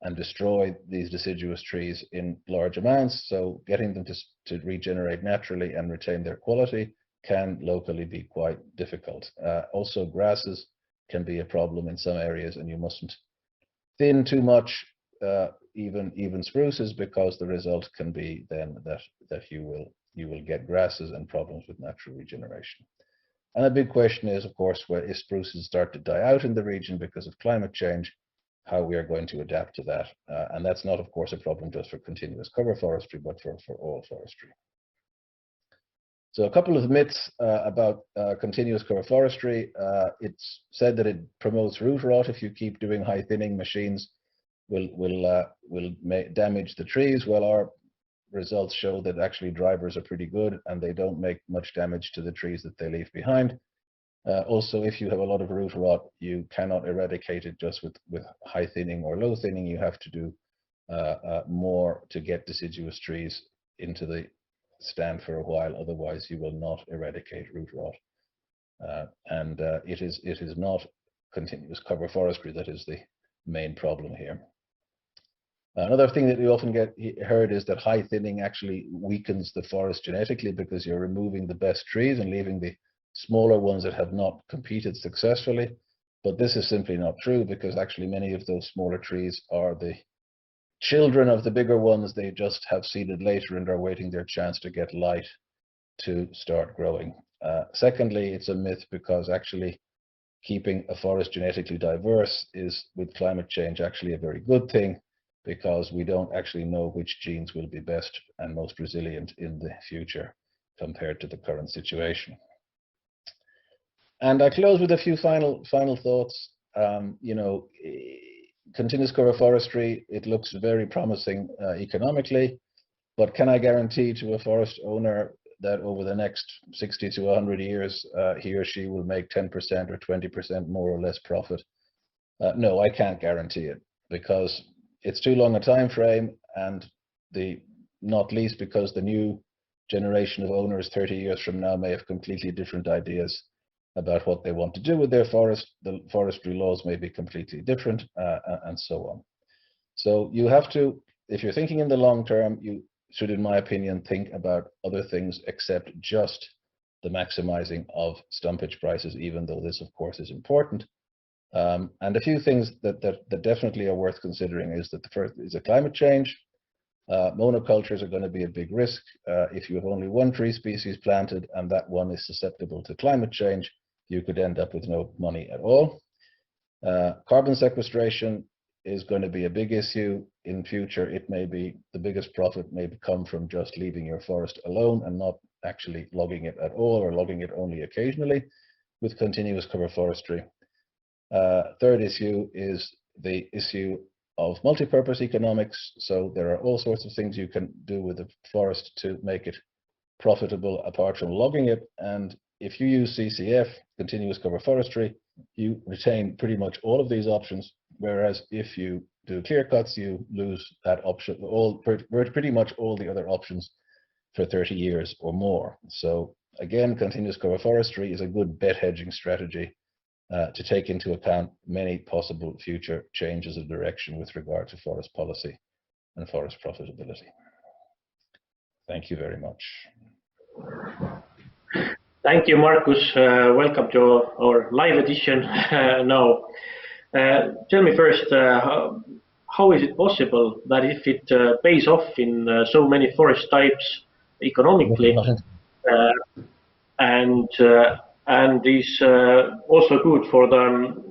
F: and destroy these deciduous trees in large amounts, so getting them to regenerate naturally and retain their quality can locally be quite difficult. Also, grasses can be a problem in some areas, and you mustn't thin too much even spruces, because the result can be then that you will get grasses and problems with natural regeneration. And a big question is, of course, if spruces start to die out in the region because of climate change, how we are going to adapt to that. And that's not, of course, a problem just for continuous cover forestry, but for all forestry. So a couple of myths about continuous cover forestry. It's said that it promotes root rot. If you keep doing high thinning, machines will damage the trees. Well, our results show that actually drivers are pretty good and they don't make much damage to the trees that they leave behind. Also, if you have a lot of root rot, you cannot eradicate it just with high thinning or low thinning. You have to do more to get deciduous trees into the stand for a while. Otherwise, you will not eradicate root rot. It is not continuous cover forestry that is the main problem here. Another thing that we often get heard is that high thinning actually weakens the forest genetically because you're removing the best trees and leaving the smaller ones that have not competed successfully. But this is simply not true, because actually many of those smaller trees are the children of the bigger ones. They just have seeded later and are waiting their chance to get light to start growing. Secondly, it's a myth, because actually keeping a forest genetically diverse is, with climate change, actually a very good thing, because we don't actually know which genes will be best and most resilient in the future compared to the current situation. And I close with a few final thoughts. Continuous cover forestry, it looks very promising economically, but can I guarantee to a forest owner that over the next 60 to 100 years, he or she will make 10% or 20% more or less profit? No, I can't guarantee it, because it's too long a time frame, and not least because the new generation of owners 30 years from now may have completely different ideas about what they want to do with their forest. The forestry laws may be completely different, and so on. So you have to, if you're thinking in the long term, you should, in my opinion, think about other things except just the maximizing of stumpage prices, even though this, of course, is important. And a few things that definitely are worth considering is that the first is a climate change. Monocultures are going to be a big risk. If you have only one tree species planted and that one is susceptible to climate change, you could end up with no money at all. Carbon sequestration is going to be a big issue in future. It may be the biggest profit may come from just leaving your forest alone and not actually logging it at all, or logging it only occasionally with continuous cover forestry. Third issue is the issue of multi-purpose economics. So there are all sorts of things you can do with the forest to make it profitable apart from logging it. And if you use CCF, continuous cover forestry, you retain pretty much all of these options. Whereas if you do clear cuts, you lose that option, pretty much all the other options for 30 years or more. So again, continuous cover forestry is a good bet hedging strategy to take into account many possible future changes of direction with regard to forest policy and forest profitability. Thank you very much.
A: Thank you, Markus. Welcome to our live edition now. Tell me first, how is it possible that if it pays off in so many forest types economically and is also good for the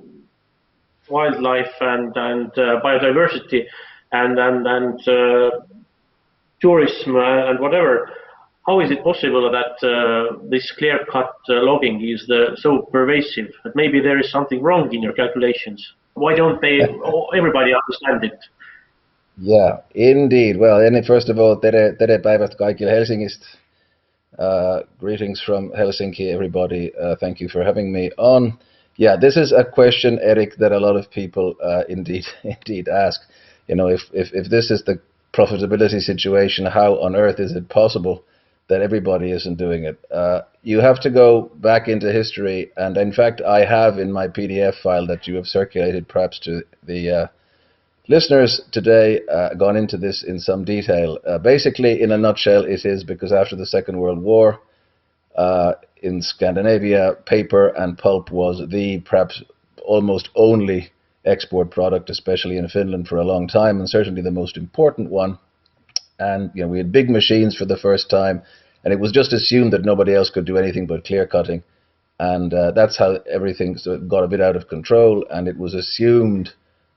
A: wildlife and biodiversity and tourism and whatever, how is it possible that this clear-cut logging is so pervasive? That maybe there is something wrong in your calculations. Why don't everybody understand it?
F: Yeah, indeed. Well, first of all, tere päivät kaikille Helsingistä. Greetings from Helsinki, everybody. Thank you for having me on. Yeah, this is a question, Eric, that a lot of people indeed ask. If this is the profitability situation, how on earth is it possible that everybody isn't doing it? You have to go back into history, and in fact, I have in my PDF file that you have circulated perhaps to the listeners today gone into this in some detail. Basically, in a nutshell, it is because after the Second World War in Scandinavia, paper and pulp was the perhaps almost only export product, especially in Finland for a long time, and certainly the most important one. And we had big machines for the first time, and it was just assumed that nobody else could do anything but clear cutting. And that's how everything got a bit out of control. And it was assumed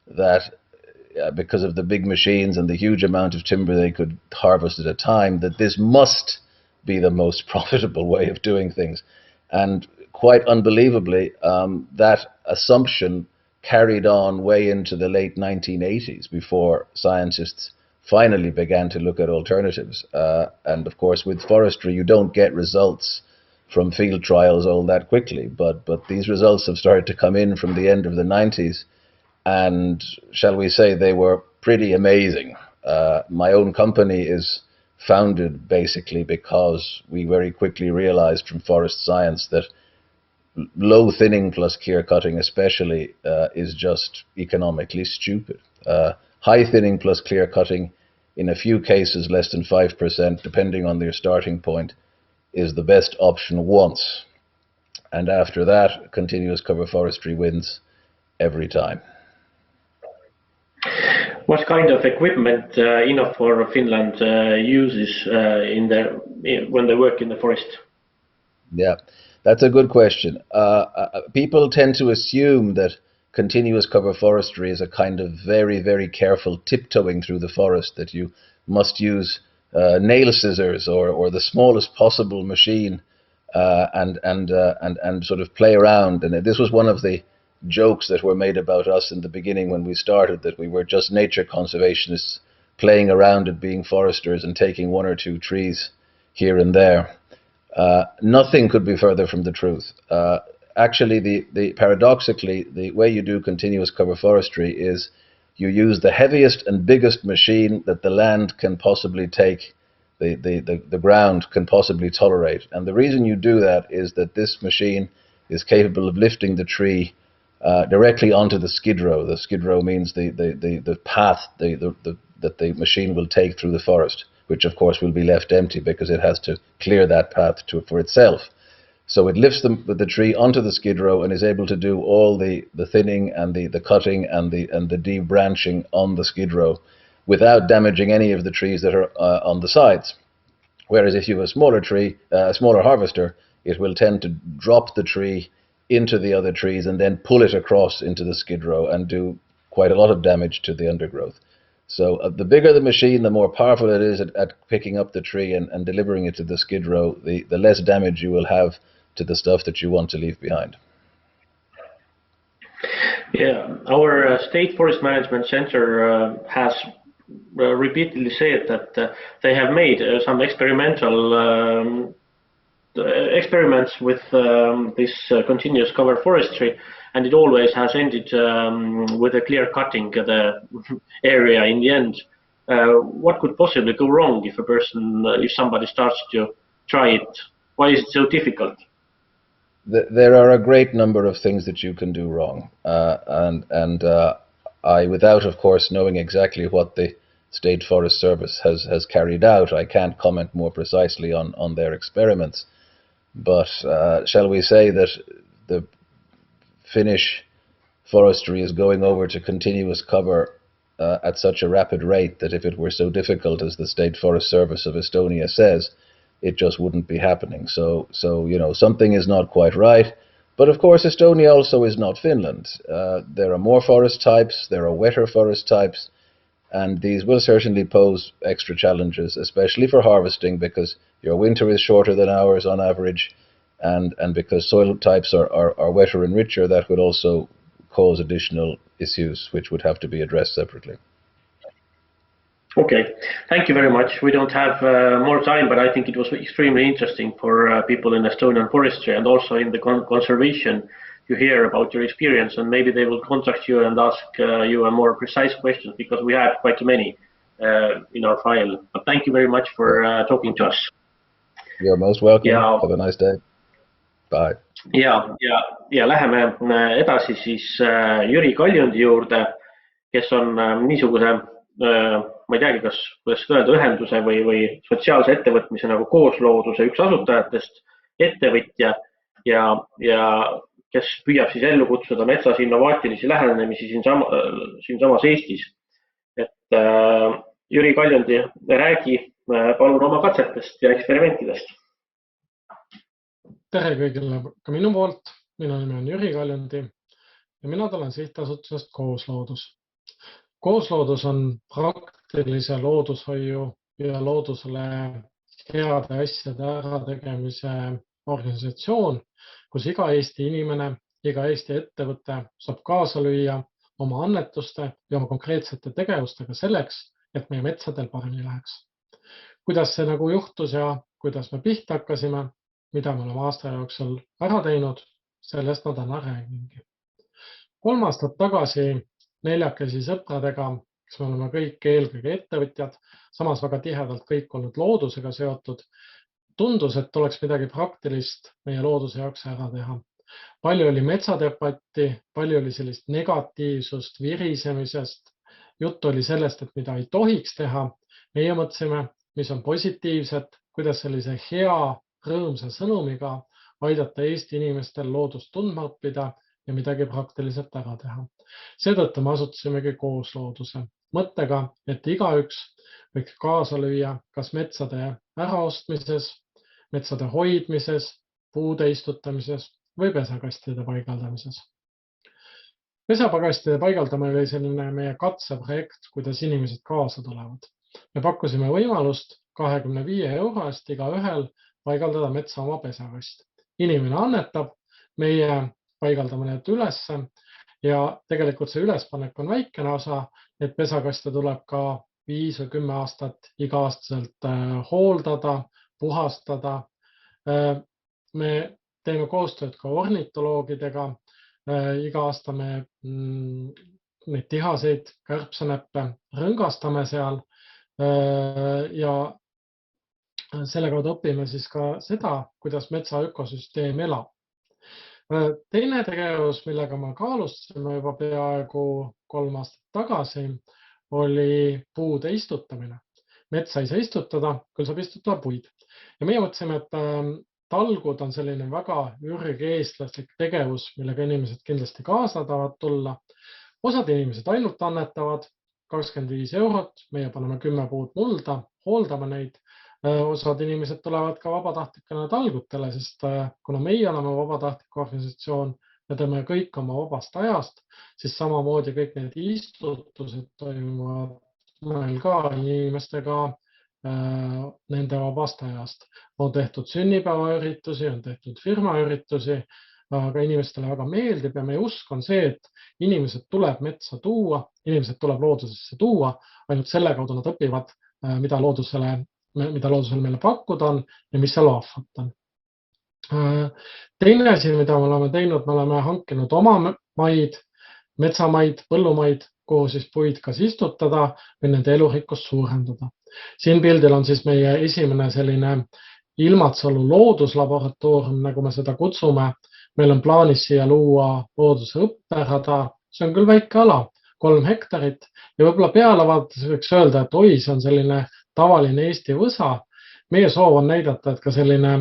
F: that because of the big machines and the huge amount of timber they could harvest at a time, that this must be the most profitable way of doing things. And quite unbelievably, that assumption carried on way into the late 1980s before scientists finally began to look at alternatives. And of course, with forestry, you don't get results from field trials all that quickly, but these results have started to come in from the end of the 90s. And shall we say, they were pretty amazing. My own company is founded basically because we very quickly realized from forest science that low thinning plus clear cutting especially is just economically stupid. High thinning plus clear cutting, in a few cases less than 5%, depending on their starting point, is the best option once. And after that, continuous cover forestry wins every time.
A: What kind of equipment Innofor Finland uses when they work in the forest?
F: Yeah, that's a good question. People tend to assume that continuous cover forestry is a kind of very, very careful tiptoeing through the forest, that you must use nail scissors or the smallest possible machine and sort of play around. And this was one of the jokes that were made about us in the beginning when we started, that we were just nature conservationists playing around at being foresters and taking one or two trees here and there. Nothing could be further from the truth. Actually, paradoxically, the way you do continuous cover forestry is you use the heaviest and biggest machine that the land can possibly take, the ground can possibly tolerate. And the reason you do that is that this machine is capable of lifting the tree directly onto the skid row. The skid row means the path that the machine will take through the forest, which of course will be left empty because it has to clear that path for itself. So it lifts the tree onto the skid row and is able to do all the thinning and the cutting and the de-branching on the skid row without damaging any of the trees that are on the sides. Whereas if you have a smaller tree, a smaller harvester, it will tend to drop the tree into the other trees and then pull it across into the skid row and do quite a lot of damage to the undergrowth. So the bigger the machine, the more powerful it is at picking up the tree and delivering it to the skid row, the less damage you will have to the stuff that you want to leave behind.
A: Yeah, our State Forest Management Center has repeatedly said that they have made some experimental experiments with this continuous cover forestry, and it always has ended with a clear cutting the area in the end. What could possibly go wrong if somebody starts to try it? Why is it so difficult?
F: There are a great number of things that you can do wrong, I, without of course knowing exactly what the State Forest Service has carried out, I can't comment more precisely on their experiments. But shall we say that the Finnish forestry is going over to continuous cover at such a rapid rate that if it were so difficult as the State Forest Service of Estonia says, it just wouldn't be happening. So you know, something is not quite right. But of course, Estonia also is not Finland. There are more forest types, there are wetter forest types, and these will certainly pose extra challenges, especially for harvesting, because your winter is shorter than ours on average, and because soil types are wetter and richer, that would also cause additional issues which would have to be addressed separately.
A: Okay, thank you very much. We don't have more time, but I think it was extremely interesting for people in Estonian forestry and also in the conservation to hear about your experience, and maybe they will contact you and ask you a more precise questions, because we have quite many in our file. But thank you very much for talking to us.
F: You're most welcome.
A: Yeah.
F: Have a nice day. Bye.
A: ja läheme edasi siis Jüri Kaljundi juurde, kes on niisuguse, ma ei teagi, kuidas seda öelda, ühenduse või sotsiaalse ettevõtmise nagu Kooslooduse üks asutajatest, ettevõtja ja kes püüab siis ellu kutsuda metsas innovaatilisi lähenemisi siinsamas Eestis. Et Jüri Kaljundi, räägi palun oma katsetest ja eksperimentidest.
G: Tere kõigile ka minu poolt. Minu nimi on Jüri Kaljundi ja mina tulen sihtasutusest Koosloodus. Koosloodus on praktilise loodushoiu ja loodusele heade asjade ärategemise organisatsioon, kus iga Eesti inimene, iga Eesti ettevõte saab kaasa lüüa oma annetuste ja oma konkreetsete tegevustega selleks, et meie metsadel paremini läheks. Kuidas see nagu juhtus ja kuidas me pihta hakkasime, mida me oleme aasta jooksul ära teinud, sellest ma täna räägingi. 3 aastat tagasi neljakesi sõpradega kes me oleme kõik eelkõige ettevõtjad, samas väga tihedalt kõik olnud loodusega seotud, tundus, et oleks midagi praktilist meie looduse jaoks ära teha. Palju oli metsadebatti, palju oli sellist negatiivsust, virisemisest, juttu oli sellest, et mida ei tohiks teha. Meie mõtlesime, mis on positiivset, kuidas sellise hea, rõõmsa sõnumiga aidata Eesti inimestel loodust tundma õppida ja midagi praktiliselt ära teha. Seetõttu me asutasimegi kooslooduse mõttega, et igaüks võiks kaasa lüüa kas metsade äraostmises, metsade hoidmises, puude istutamises või pesakastide paigaldamises. Pesapagastide paigaldamine oli selline meie katseprojekt, kuidas inimesed kaasa tulevad. Me pakkusime võimalust 25 € eest iga ühel paigaldada metsa oma pesakast. Inimene annetab, meie paigaldame need ülesse ja tegelikult see ülespanek on väikene osa, et pesakaste tuleb ka 5 või 10 aastat iga-aastaselt hooldada, puhastada. Me teeme koostööd ka ornitoloogidega. Iga aasta me neid tihaseid kärbsenäppe rõngastame seal ja selle kaudu õpime siis ka seda, kuidas metsa ökosüsteem elab. Teine tegevus, millega me alustasime juba peaaegu 3 aastat tagasi, oli puude istutamine. Metsa ei saa istutada, küll saab istutada puid. Ja meie mõtlesime, et talgud on selline väga ürge eestlaslik tegevus, millega inimesed kindlasti kaasa tahavad tulla. Osad inimesed ainult annetavad 25 €, meie paneme 10 puud mulda, hooldame neid. Osad inimesed tulevad ka vabatahtlikena talgutele, sest kuna meie oleme vabatahtlik organisatsioon ja teeme kõik oma vabast ajast, siis samamoodi kõik need istutused toimuvad meil ka inimestega nende vabast ajast. On tehtud sünnipäevaüritusi, on tehtud firmaüritusi, aga inimestele väga meeldib ja meie usk on see, et inimesed tuleb metsa tuua, inimesed tuleb loodusesse tuua, ainult selle kaudu nad õpivad, mida loodusel meile pakkuda on ja mis seal ahvat on. Teine asi, mida me oleme teinud, me oleme hankinud oma maid, metsamaid, põllumaid, kuhu siis puid kas istutada või nende elurikkust suurendada. Siin pildil on siis meie esimene selline Ilmatsalu looduslaboratoorium, nagu me seda kutsume. Meil on plaanis siia luua looduse õpperada. See on küll väike ala, 3 hektarit ja võib-olla peale vaadates võiks öelda, et oi, see on selline tavaline Eesti võsa. Meie soov on näidata, et ka selline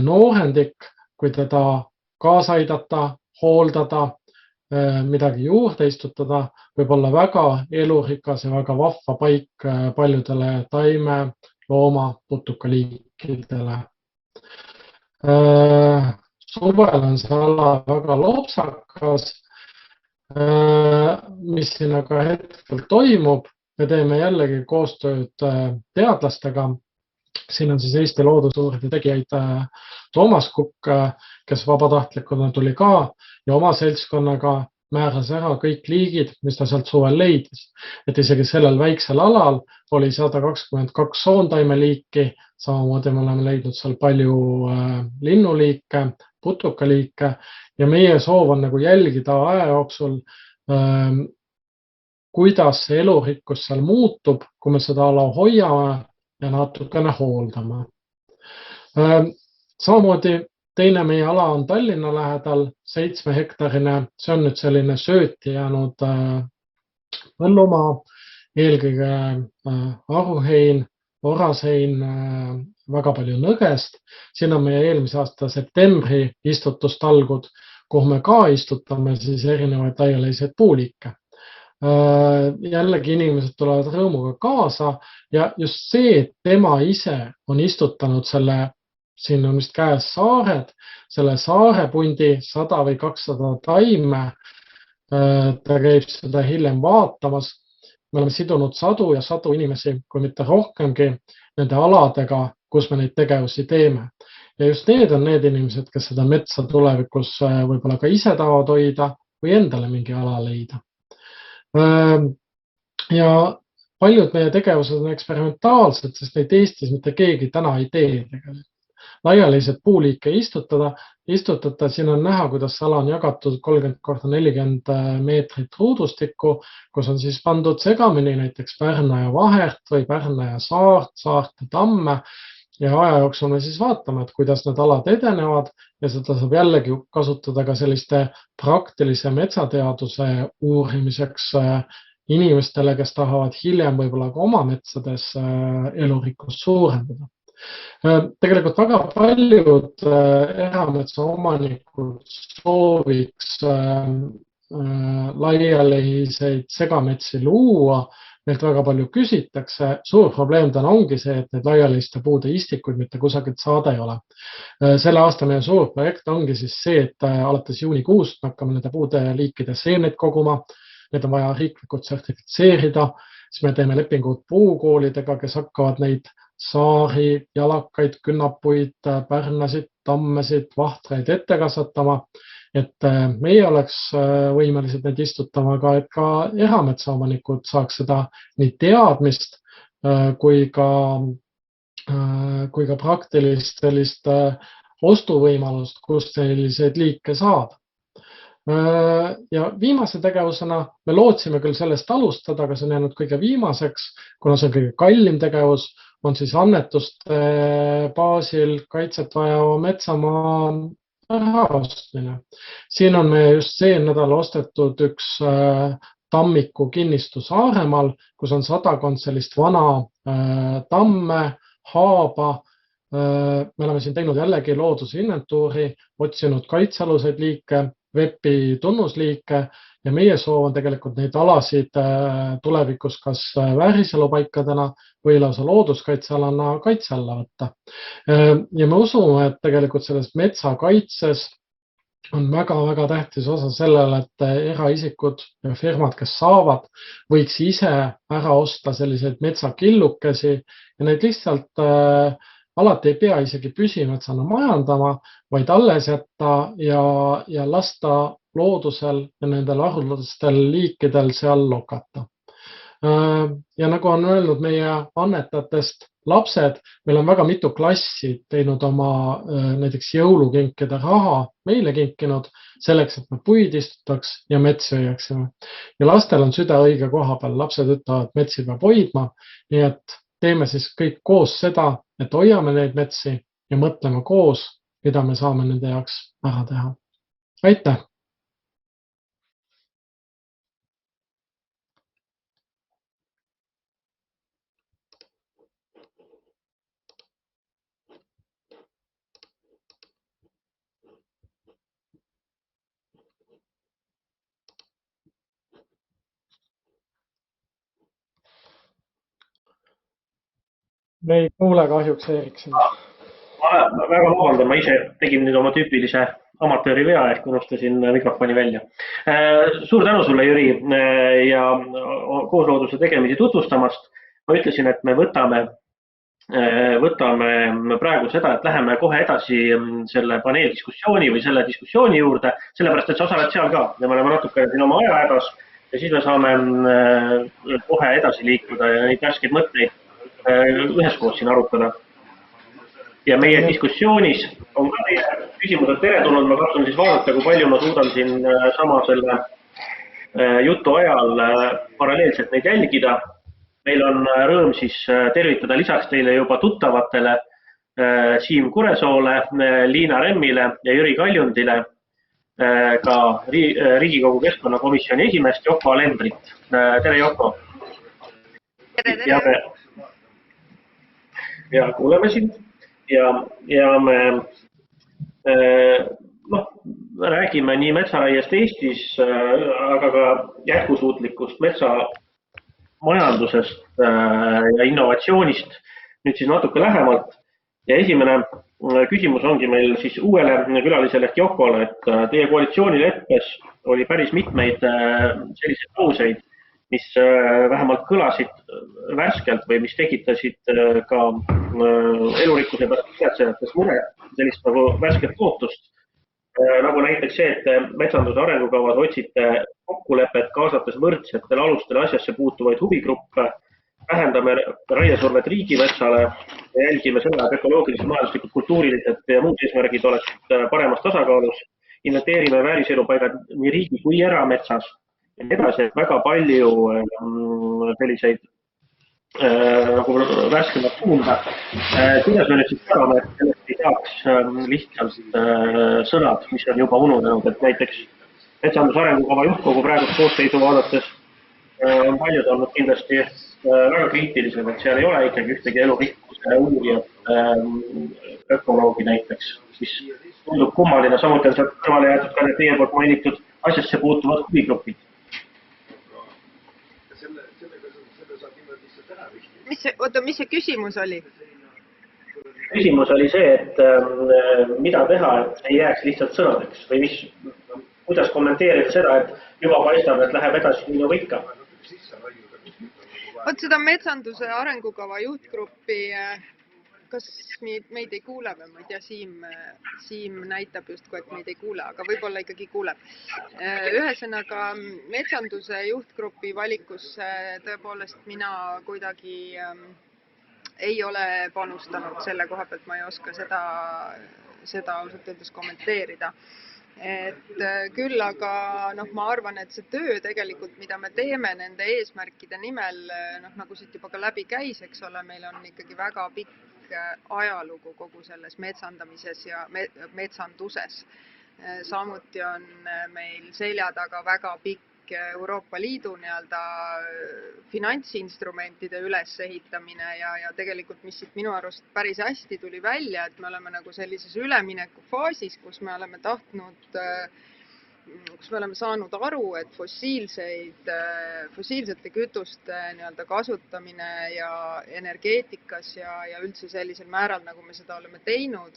G: noorendik, kui teda kaasa aidata, hooldada, midagi juurde istutada, võib olla väga elurikas ja väga vahva paik paljudele taime, looma, putukaliikidele. Suvel on see ala väga loopsakas, mis siin aga hetkel toimub. Me teeme jällegi koostööd teadlastega. Siin on siis Eesti loodusuuride tegijaid Toomas Kukk, kes vabatahtlikuna tuli ka ja oma seltskonnaga määras ära kõik liigid, mis ta sealt suvel leidis. Et isegi sellel väiksel alal oli 122 soontaimeliiki, samamoodi me oleme leidnud seal palju linnuliike, putukaliike ja meie soov on nagu jälgida aja jooksul, kuidas see elurikkus seal muutub, kui me seda ala hoiame ja natukene hooldame. Samamoodi teine meie ala on Tallinna lähedal, 7 hektarine, see on nüüd selline sööti jäänud põllumaa, eelkõige aruhein, orasein, väga palju nõgest. Siin on meie eelmise aasta septembri istutustalgud, kuhu me ka istutame siis erinevaid laialeiseid puuliike. Jällegi inimesed tulevad rõõmuga kaasa ja just see, et tema ise on istutanud selle, siin on vist käes saared, selle saarepundi 100 või 200 taime, ta käib seda hiljem vaatamas. Me oleme sidunud sadu ja sadu inimesi, kui mitte rohkemgi, nende aladega, kus me neid tegevusi teeme. Ja just need on need inimesed, kes seda metsa tulevikus võib-olla ka ise tahavad hoida või endale mingi ala leida. Ja paljud meie tegevused on eksperimentaalsed, sest neid Eestis mitte keegi täna ei tee tegelikult. Laialised puuliike istutada istutada, siin on näha, kuidas ala on jagatud 30 × 40 meetrit ruudustikku, kus on siis pandud segamini näiteks Pärna ja Vahert või Pärna ja Saart, Saart ja Tamme. Ja aja jooksul me siis vaatame, et kuidas need alad edenevad ja seda saab jällegi kasutada ka selliste praktilise metsateaduse uurimiseks inimestele, kes tahavad hiljem võib-olla ka oma metsades elurikkust suurendada. Tegelikult väga paljud erametsaomanikud sooviks laialiseid segametsi luua. Neilt väga palju küsitakse. Suur probleem täna ongi see, et need laialiste puude istikuid mitte kusagilt saada ei ole. Selle aasta meie suur projekt ongi siis see, et alates juunikuust me hakkame nende puude liikide seeneid koguma. Need on vaja riiklikult sertifitseerida. Siis me teeme lepingud puukoolidega, kes hakkavad neid saari, jalakaid, künnapuid, pärnasid, tammesid, vahtreid ette kasvatama, et meie oleks võimelised neid istutama, aga et ka erametsaomanikud saaks seda nii teadmist kui ka praktilist sellist ostuvõimalust, kust selliseid liike saada. Ja viimase tegevusena me lootsime küll sellest alustada, aga see on jäänud kõige viimaseks, kuna see on kõige kallim tegevus, on siis annetuste baasil kaitset vajava metsamaa rahastmine. Siin on me just see nädal ostetud üks tammiku kinnistu Saaremaal, kus on 100 sellist vana tamme, haaba. Me oleme siin teinud jällegi loodusinventuuri, otsinud kaitsealuseid liike, VEP-i tunnusliike ja meie soov on tegelikult neid alasid tulevikus kas vääriselupaikadena või lausa looduskaitsealana kaitse alla võtta. Ja me usume, et tegelikult selles metsakaitses on väga tähtis osa sellele, et eraisikud ja firmad, kes saavad, võiks ise ära osta selliseid metsakillukesi ja neid lihtsalt alati ei pea isegi püsimetsana majandama, vaid alles jätta ja lasta loodusel ja nendel haruldastel liikidel seal lokata. Ja nagu on öelnud meie annetajatest lapsed, meil on väga mitu klassi teinud oma näiteks jõulukinkide raha meile kinkinud selleks, et me puid istutaks ja metsi hoiaksime. Ja lastel on süda õige koha peal, lapsed ütlevad, et metsi peab hoidma, nii et teeme siis kõik koos seda, et hoiame neid metsi ja mõtleme koos, mida me saame nende jaoks ära teha. Aitäh! Me ei kuule kahjuks Eeriksen.
A: Ma väga vabandan, ma ise tegin nüüd oma tüüpilise amatööri vea ehk unustasin mikrofoni välja. Suur tänu sulle, Jüri, ja kooslooduse tegemisi tutvustamast. Ma ütlesin, et me võtame praegu seda, et läheme kohe edasi selle paneeldiskussiooni või selle diskussiooni juurde, sellepärast, et sa osaled seal ka ja me oleme natuke siin oma ajahädas ja siis me saame kohe edasi liikuda ja neid värskeid mõtteid üheskoos siin arutada. Ja meie diskussioonis on ka teie küsimused teretulnud. Ma katsun siis vaadata, kui palju ma suudan siin sama selle jutu ajal paralleelselt neid jälgida. Meil on rõõm siis tervitada lisaks teile juba tuttavatele Siim Kuresoole, Liina Remmile ja Jüri Kaljundile ka Riigikogu Keskkonnakomisjoni esimeest Yoko Alendrit. Tere, Yoko! Tere! Ja kuuleme sind ja me räägime nii metsaraiest Eestis, aga ka jätkusuutlikust metsamajandusest ja innovatsioonist nüüd siis natuke lähemalt. Ja esimene küsimus ongi meil siis uuele külalisele ehk Yokole, et teie koalitsioonileppes oli päris mitmeid selliseid lauseid, mis vähemalt kõlasid värskelt või mis tekitasid ka elurikkuse pärast igatsejates mure, sellist nagu värsket lootust. Nagu näiteks see, et metsanduse arengukavas otsite kokkulepet, kaasates võrdsetel alustel asjasse puutuvaid huvigruppe vähendame raiesurvet riigimetsale ja jälgime seda, et ökoloogilised, majanduslikud, kultuurilised ja muud eesmärgid oleksid paremas tasakaalus. Inventeerime vääriselupaigad nii riigi kui erametsas ja nii edasi, et väga palju selliseid nagu värskemat suunda. Kuidas me nüüd siis tagame, et sellest ei saaks lihtsalt sõnad, mis on juba ununenud, et näiteks metsanduse arengukava juhtkogu praegust koosseisu vaadates on paljud olnud kindlasti väga kriitilised, et seal ei ole ikkagi ühtegi elurikkuse uurijat, ökoloogi näiteks, mis tundub kummaline. Samuti on sealt kõrvale jäetud ka need teie poolt mainitud asjasse puutuvad huvigrupid.
H: Mis see küsimus oli?
A: Küsimus oli see, et mida teha, et ei jääks lihtsalt sõnadeks või kuidas kommenteerida seda, et juba paistab, et läheb edasi nii nagu ikka?
H: Seda metsanduse arengukava juhtgruppi, kas meid ei kuule või ma ei tea, Siim näitab justkui, et meid ei kuule, aga võib-olla ikkagi kuuleb. Ühesõnaga, metsanduse juhtgrupi valikusse tõepoolest mina kuidagi ei ole panustanud selle koha pealt, ma ei oska seda ausalt öeldes kommenteerida. Küll aga ma arvan, et see töö tegelikult, mida me teeme nende eesmärkide nimel, nagu siit juba ka läbi käis, eks ole, meil on ikkagi väga pikk ajalugu kogu selles metsandamises ja metsanduses. Samuti on meil selja taga väga pikk Euroopa Liidu finantsinstrumentide ülesehitamine ja tegelikult, mis siit minu arust päris hästi tuli välja, et me oleme nagu sellises üleminekufaasis, kus me oleme saanud aru, et fossiilsete kütuste kasutamine ja energeetikas ja üldse sellisel määral, nagu me seda oleme teinud,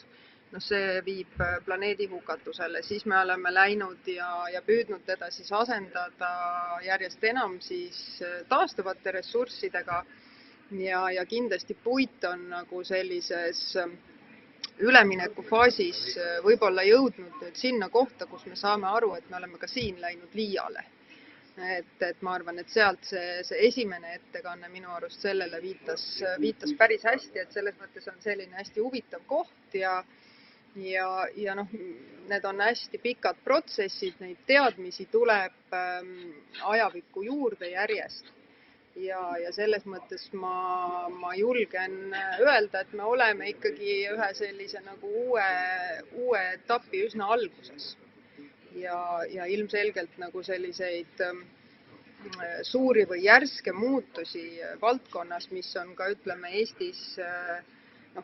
H: see viib planeedi hukatusele. Siis me oleme läinud ja püüdnud teda siis asendada järjest enam siis taastuvate ressurssidega ja kindlasti puit on nagu sellises üleminekufaasis võib-olla jõudnud sinna kohta, kus me saame aru, et me oleme ka siin läinud liiale. Et ma arvan, et sealt see esimene ettekanne minu arust sellele viitas päris hästi, et selles mõttes on selline hästi huvitav koht ja need on hästi pikad protsessid, neid teadmisi tuleb ajavikku juurde järjest. Ja selles mõttes ma julgen öelda, et me oleme ikkagi ühe sellise nagu uue etapi üsna alguses. Ja ilmselgelt nagu selliseid suuri või järske muutusi valdkonnas, mis on ka, ütleme, Eestis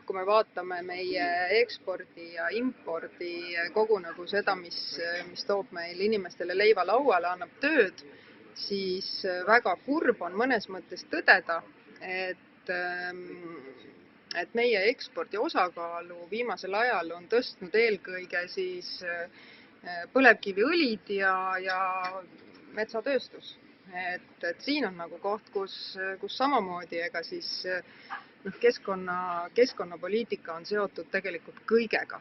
H: kui me vaatame meie ekspordi ja impordi kogu nagu seda, mis toob meil inimestele leiva lauale, annab tööd, siis väga kurb on mõnes mõttes tõdeda, et meie ekspordi osakaalu viimasel ajal on tõstnud eelkõige siis põlevkiviõlid ja metsatööstus. Et siin on nagu koht, kus samamoodi ega siis keskkonnapoliitika on seotud tegelikult kõigega.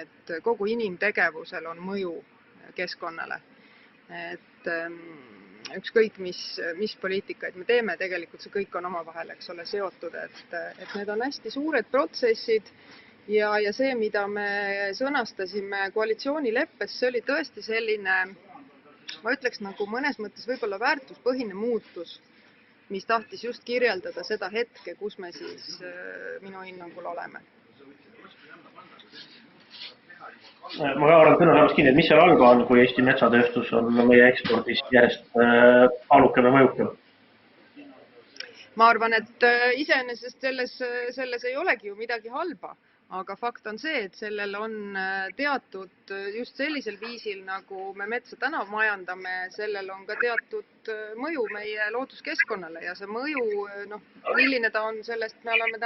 H: Et kogu inimtegevusel on mõju keskkonnale. Et ükskõik mis poliitikaid me teeme, tegelikult see kõik on omavahel, eks ole, seotud. Et need on hästi suured protsessid ja see, mida me sõnastasime koalitsioonileppes, see oli tõesti selline, ma ütleks nagu mõnes mõttes võib-olla väärtuspõhine muutus, mis tahtis just kirjeldada seda hetke, kus me siis minu hinnangul oleme.
A: Ma arvan sõna kinni, et mis seal alga on, kui Eesti metsatööstus on meie ekspordis järjest kaalukem ja mõjukam?
H: Ma arvan, et iseenesest selles ei olegi ju midagi halba. Aga fakt on see, et sellel on teatud just sellisel viisil, nagu me metsa täna majandame, sellel on ka teatud mõju meie looduskeskkonnale ja see mõju, milline ta on, sellest me oleme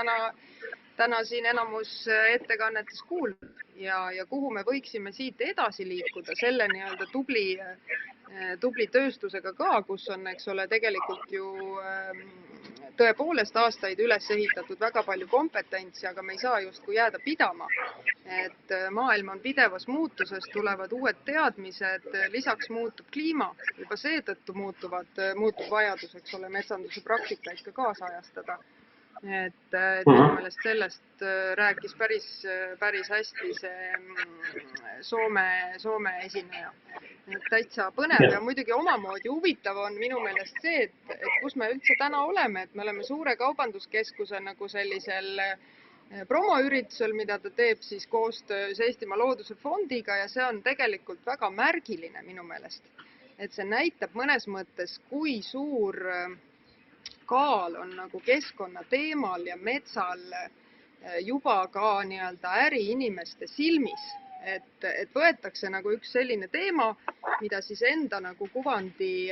H: täna siin enamus ettekannetes kuulnud ja kuhu me võiksime siit edasi liikuda, selle nii-öelda tubli tööstusega ka, kus on, eks ole, tegelikult ju tõepoolest aastaid üles ehitatud väga palju kompetentsi, aga me ei saa justkui jääda pidama. Et maailm on pidevas muutuses, tulevad uued teadmised, lisaks muutub kliima, juba seetõttu muutub vajadus, eks ole, metsanduse praktikaid ka kaasajastada. Et minu meelest sellest rääkis päris hästi see Soome esineja. Täitsa põnev ja muidugi omamoodi huvitav on minu meelest see, et kus me üldse täna oleme, et me oleme suure kaubanduskeskuse nagu sellisel promoüritusel, mida ta teeb siis koostöös Eestimaa Looduse Fondiga ja see on tegelikult väga märgiline minu meelest. Et see näitab mõnes mõttes, kui suur kaal on nagu keskkonna teemal ja metsal juba ka nii-öelda äriinimeste silmis. Et võetakse nagu üks selline teema, mida siis enda nagu kuvandi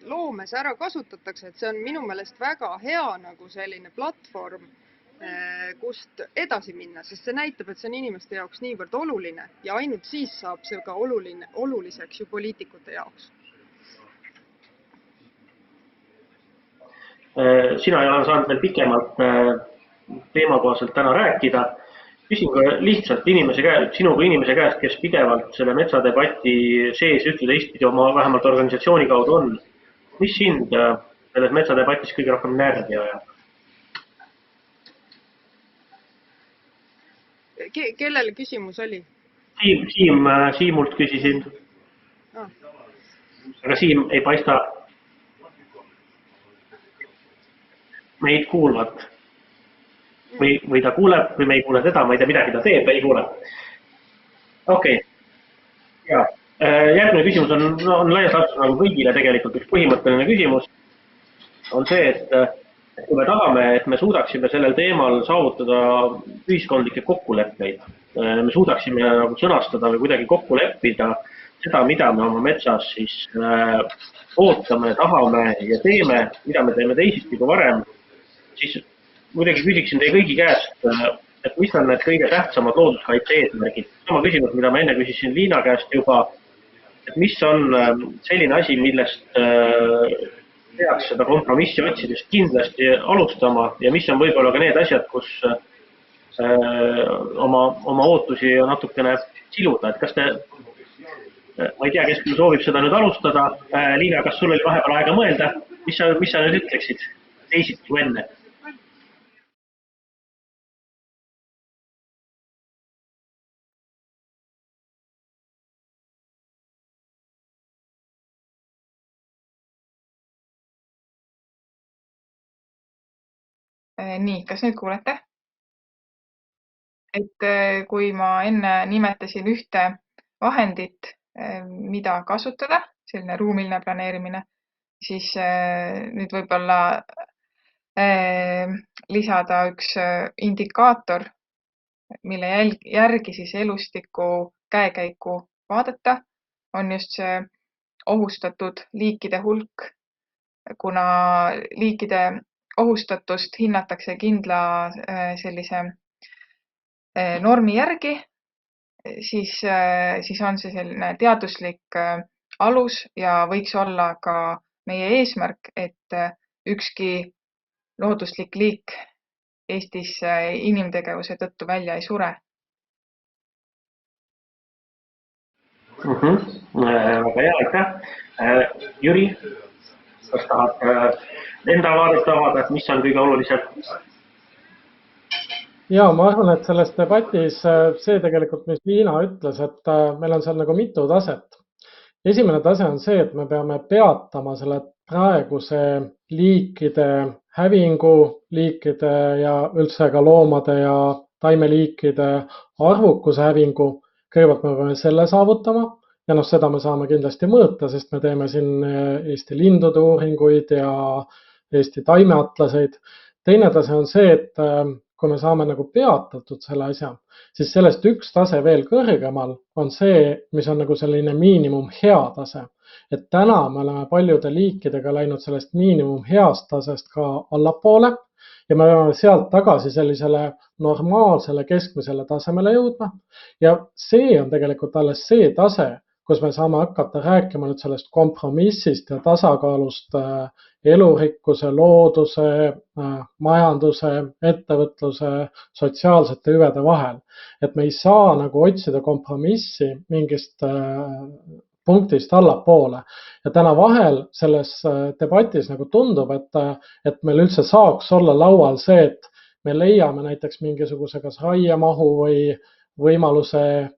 H: loomes ära kasutatakse, et see on minu meelest väga hea nagu selline platvorm, kust edasi minna, sest see näitab, et see on inimeste jaoks niivõrd oluline ja ainult siis saab see ka oluliseks ju poliitikute jaoks.
A: Sina ei ole saanud veel pikemalt teemakohaselt täna rääkida. Küsin ka lihtsalt sinu kui inimese käest, kes pidevalt selle metsadebati sees ühte teistpidi oma vähemalt organisatsiooni kaudu on. Mis sind selles metsadebatis kõige rohkem närvi ajab?
H: Kellele küsimus oli?
A: Siimult küsisin. Aga Siim ei paista meid kuulvat. Või ta kuuleb, või me ei kuule teda, ma ei tea midagi ta teeb, ei kuule. Okei. Ja. Järgmine küsimus on laias laastus nagu kõigile tegelikult üks põhimõtteline küsimus. On see, et kui me tahame, et me suudaksime sellel teemal saavutada ühiskondlikke kokkuleppeid, me suudaksime nagu sõnastada või kuidagi kokku leppida seda, mida me oma metsas siis ootame, tahame ja teeme, mida me teeme teisiti kui varem, siis muidugi küsiksin teie kõigi käest, et mis on need kõige tähtsamad looduskaitse eesmärgid. Sama küsimus, mida ma enne küsisin Liina käest juba, et mis on selline asi, millest peaks seda kompromissi otsidest kindlasti alustama ja mis on võib-olla ka need asjad, kus oma ootusi natukene siluda. Et kas te, ma ei tea, kes küll soovib seda nüüd alustada. Liina, kas sul oli vahepeal aega mõelda? Mis sa nüüd ütleksid teisiti kui enne?
E: Nii, kas nüüd kuulete? Et kui ma enne nimetasin ühte vahendit, mida kasutada, selline ruumiline planeerimine, siis nüüd võib-olla lisada üks indikaator, mille järgi siis elustiku käekäiku vaadata, on just see ohustatud liikide hulk, kuna liikide ohustatust hinnatakse kindla sellise normi järgi, siis on see selline teaduslik alus ja võiks olla ka meie eesmärk, et ükski looduslik liik Eestis inimtegevuse tõttu välja ei sure.
A: Väga hea, aitäh. Jüri, kas tahad enda vaadet avada, et mis on kõige olulisem?
G: Ja, ma arvan, et selles debatis see tegelikult, mis Liina ütles, et meil on seal nagu mitu taset. Esimene tase on see, et me peame peatama selle praeguse liikide hävingu, liikide ja üldse ka loomade ja taimeliikide arvukuse hävingu. Kõigepealt me peame selle saavutama ja seda me saame kindlasti mõõta, sest me teeme siin Eesti lindude uuringuid ja Eesti taimeatlaseid. Teine tase on see, et kui me saame nagu peatatud selle asja, siis sellest üks tase veel kõrgemal on see, mis on nagu selline miinimum hea tase. Et täna me oleme paljude liikidega läinud sellest miinimum heast tasest ka allapoole ja me peame sealt tagasi sellisele normaalsele keskmisele tasemele jõudma. Ja see on tegelikult alles see tase, kus me saame hakata rääkima nüüd sellest kompromissist ja tasakaalust elurikkuse, looduse, majanduse, ettevõtluse, sotsiaalsete hüvede vahel. Et me ei saa nagu otsida kompromissi mingist punktist allapoole. Ja täna vahel selles debatis nagu tundub, et meil üldse saaks olla laual see, et me leiame näiteks mingisuguse kas raiemahu või võimaluse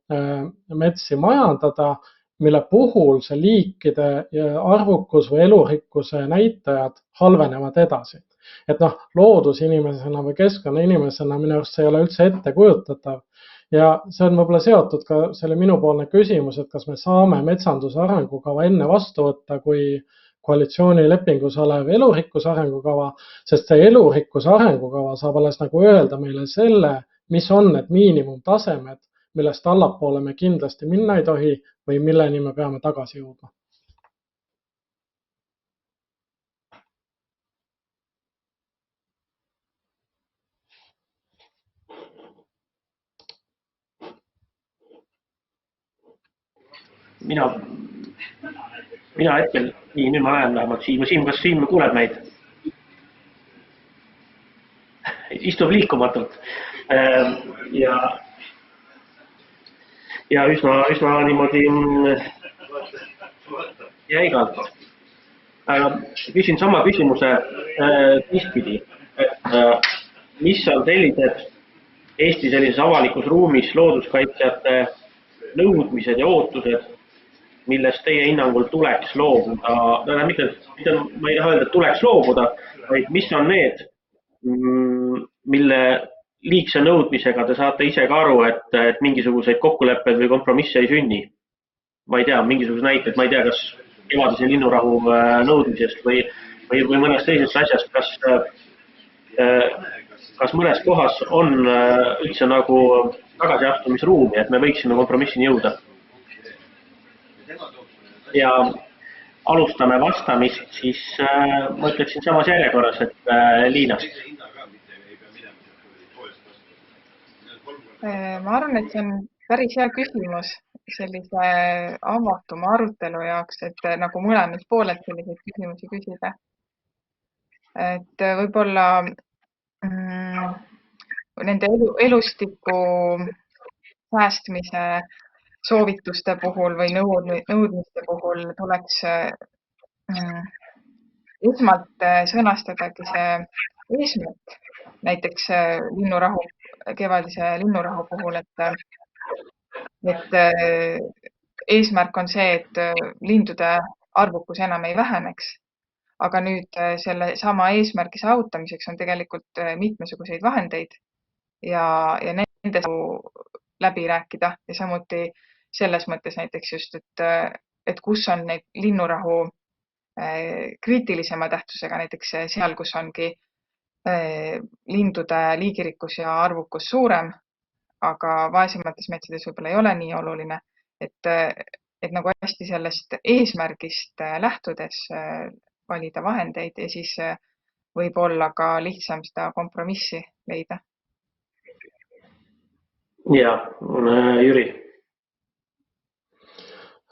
G: metsi majandada, mille puhul see liikide arvukus või elurikkuse näitajad halvenevad edasi. Et loodusinimesena või keskkonnainimesena minu arust see ei ole üldse ettekujutatav. Ja see on võib-olla seotud ka selle minupoolne küsimus, et kas me saame metsanduse arengukava enne vastu võtta kui koalitsioonilepingus olev elurikkuse arengukava, sest see elurikkuse arengukava saab alles nagu öelda meile selle, mis on need miinimumtasemed, millest allapoole me kindlasti minna ei tohi või milleni me peame tagasi jõudma.
A: Mina hetkel, nüüd ma näen vähemalt Siim, kas Siim kuuleb meid? Istub liikumatult ja üsna niimoodi jäigalt. Küsin sama küsimuse teistpidi, et mis on sellised Eesti sellises avalikus ruumis looduskaitsjate nõudmised ja ootused, millest teie hinnangul tuleks loobuda, ma ei taha öelda, et tuleks loobuda, vaid mis on need, mille liigse nõudmisega te saate ise ka aru, et mingisuguseid kokkuleppeid või kompromisse ei sünni. Ma ei tea, mingisugused näited, ma ei tea, kas kevadise linnurahu nõudmisest või mõnest teisest asjast, kas mõnes kohas on üldse nagu tagasiastumisruumi, et me võiksime kompromissini jõuda. Ja alustame vastamist, siis ma ütleksin samas järjekorras, et Liinast.
E: Ma arvan, et see on päris hea küsimus sellise avatuma arutelu jaoks, et nagu mõlemalt poolelt selliseid küsimusi küsida. Et võib-olla nende elustiku säästmise soovituste puhul või nõudmiste puhul tuleks esmalt sõnastadagi see eesmärk, näiteks kevadise linnurahu puhul, et eesmärk on see, et lindude arvukus enam ei väheneks. Aga nüüd selle sama eesmärgi saavutamiseks on tegelikult mitmesuguseid vahendeid ja nende läbi rääkida ja samuti selles mõttes näiteks just, et kus on neid linnurahu kriitilisema tähtsusega, näiteks seal, kus ongi lindude liigirikkus ja arvukus suurem, aga vaesemates metsades võib-olla ei ole nii oluline, et nagu hästi sellest eesmärgist lähtudes valida vahendeid ja siis võib olla ka lihtsam seda kompromissi leida.
A: Ja, Jüri.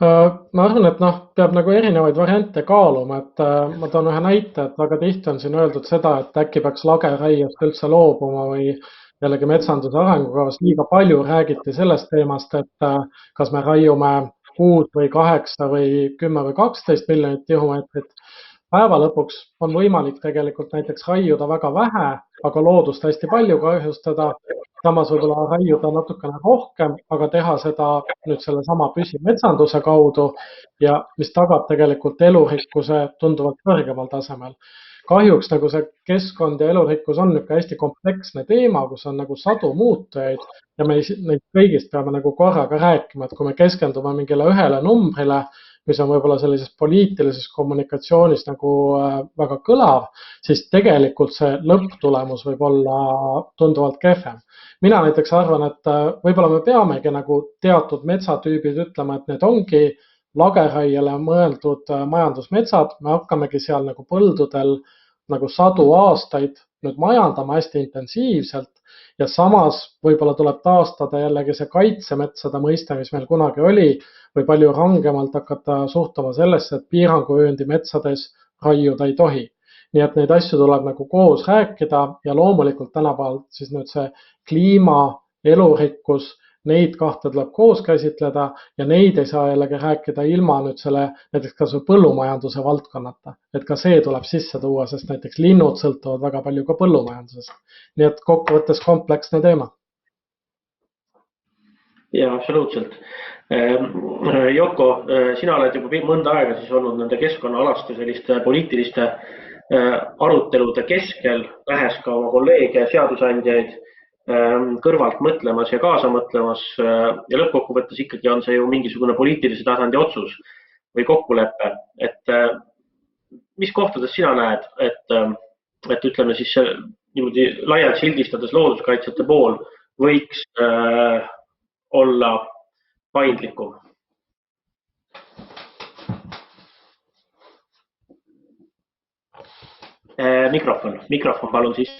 G: Ma arvan, et peab nagu erinevaid variante kaaluma, et ma toon ühe näite, et väga tihti on siin öeldud seda, et äkki peaks lageraiest üldse loobuma või jällegi metsanduse arengukavas liiga palju räägiti sellest teemast, et kas me raiume 6 või 8 või 10 või 12 miljonit tihumeetrit. Päeva lõpuks on võimalik tegelikult näiteks raiuda väga vähe, aga loodust hästi palju kahjustada. Samas võib-olla raiuda natukene rohkem, aga teha seda nüüd selle sama püsimetsanduse kaudu ja mis tagab tegelikult elurikkuse tunduvalt kõrgemal tasemel. Kahjuks nagu see keskkond ja elurikkus on niisugune hästi kompleksne teema, kus on nagu sadu muutujaid ja me neid kõigist peame nagu korraga rääkima, et kui me keskendume mingile ühele numbrile, mis on võib-olla sellises poliitilises kommunikatsioonis nagu väga kõlav, siis tegelikult see lõpptulemus võib olla tunduvalt kehvem. Mina näiteks arvan, et võib-olla me peamegi nagu teatud metsatüübid ütlema, et need ongi lageraiele mõeldud majandusmetsad, me hakkamegi seal nagu põldudel nagu sadu aastaid nüüd majandama hästi intensiivselt ja samas võib-olla tuleb taastada jällegi see kaitsemetsade mõiste, mis meil kunagi oli, või palju rangemalt hakata suhtuma sellesse, et piiranguvööndi metsades raiuda ei tohi. Nii et neid asju tuleb nagu koos rääkida ja loomulikult tänapäeval siis nüüd see kliima, elurikkus, neid kahte tuleb koos käsitleda ja neid ei saa jällegi rääkida ilma nüüd selle näiteks ka see põllumajanduse valdkonnata. Et ka see tuleb sisse tuua, sest näiteks linnud sõltuvad väga palju ka põllumajandusest. Nii et kokkuvõttes kompleksne teema.
A: Ja, absoluutselt. Joko, sina oled juba mõnda aega siis olnud nende keskkonnaalaste selliste poliitiliste arutelude keskel, lähes ka oma kolleege ja seadusandjaid kõrvalt mõtlemas ja kaasa mõtlemas ja lõppkokkuvõttes ikkagi on see ju mingisugune poliitilise tasandi otsus või kokkulepe, et mis kohtades sina näed, et ütleme siis niimoodi laialt sildistades looduskaitsjate pool võiks olla paindlikum? Mikrofon palun siis.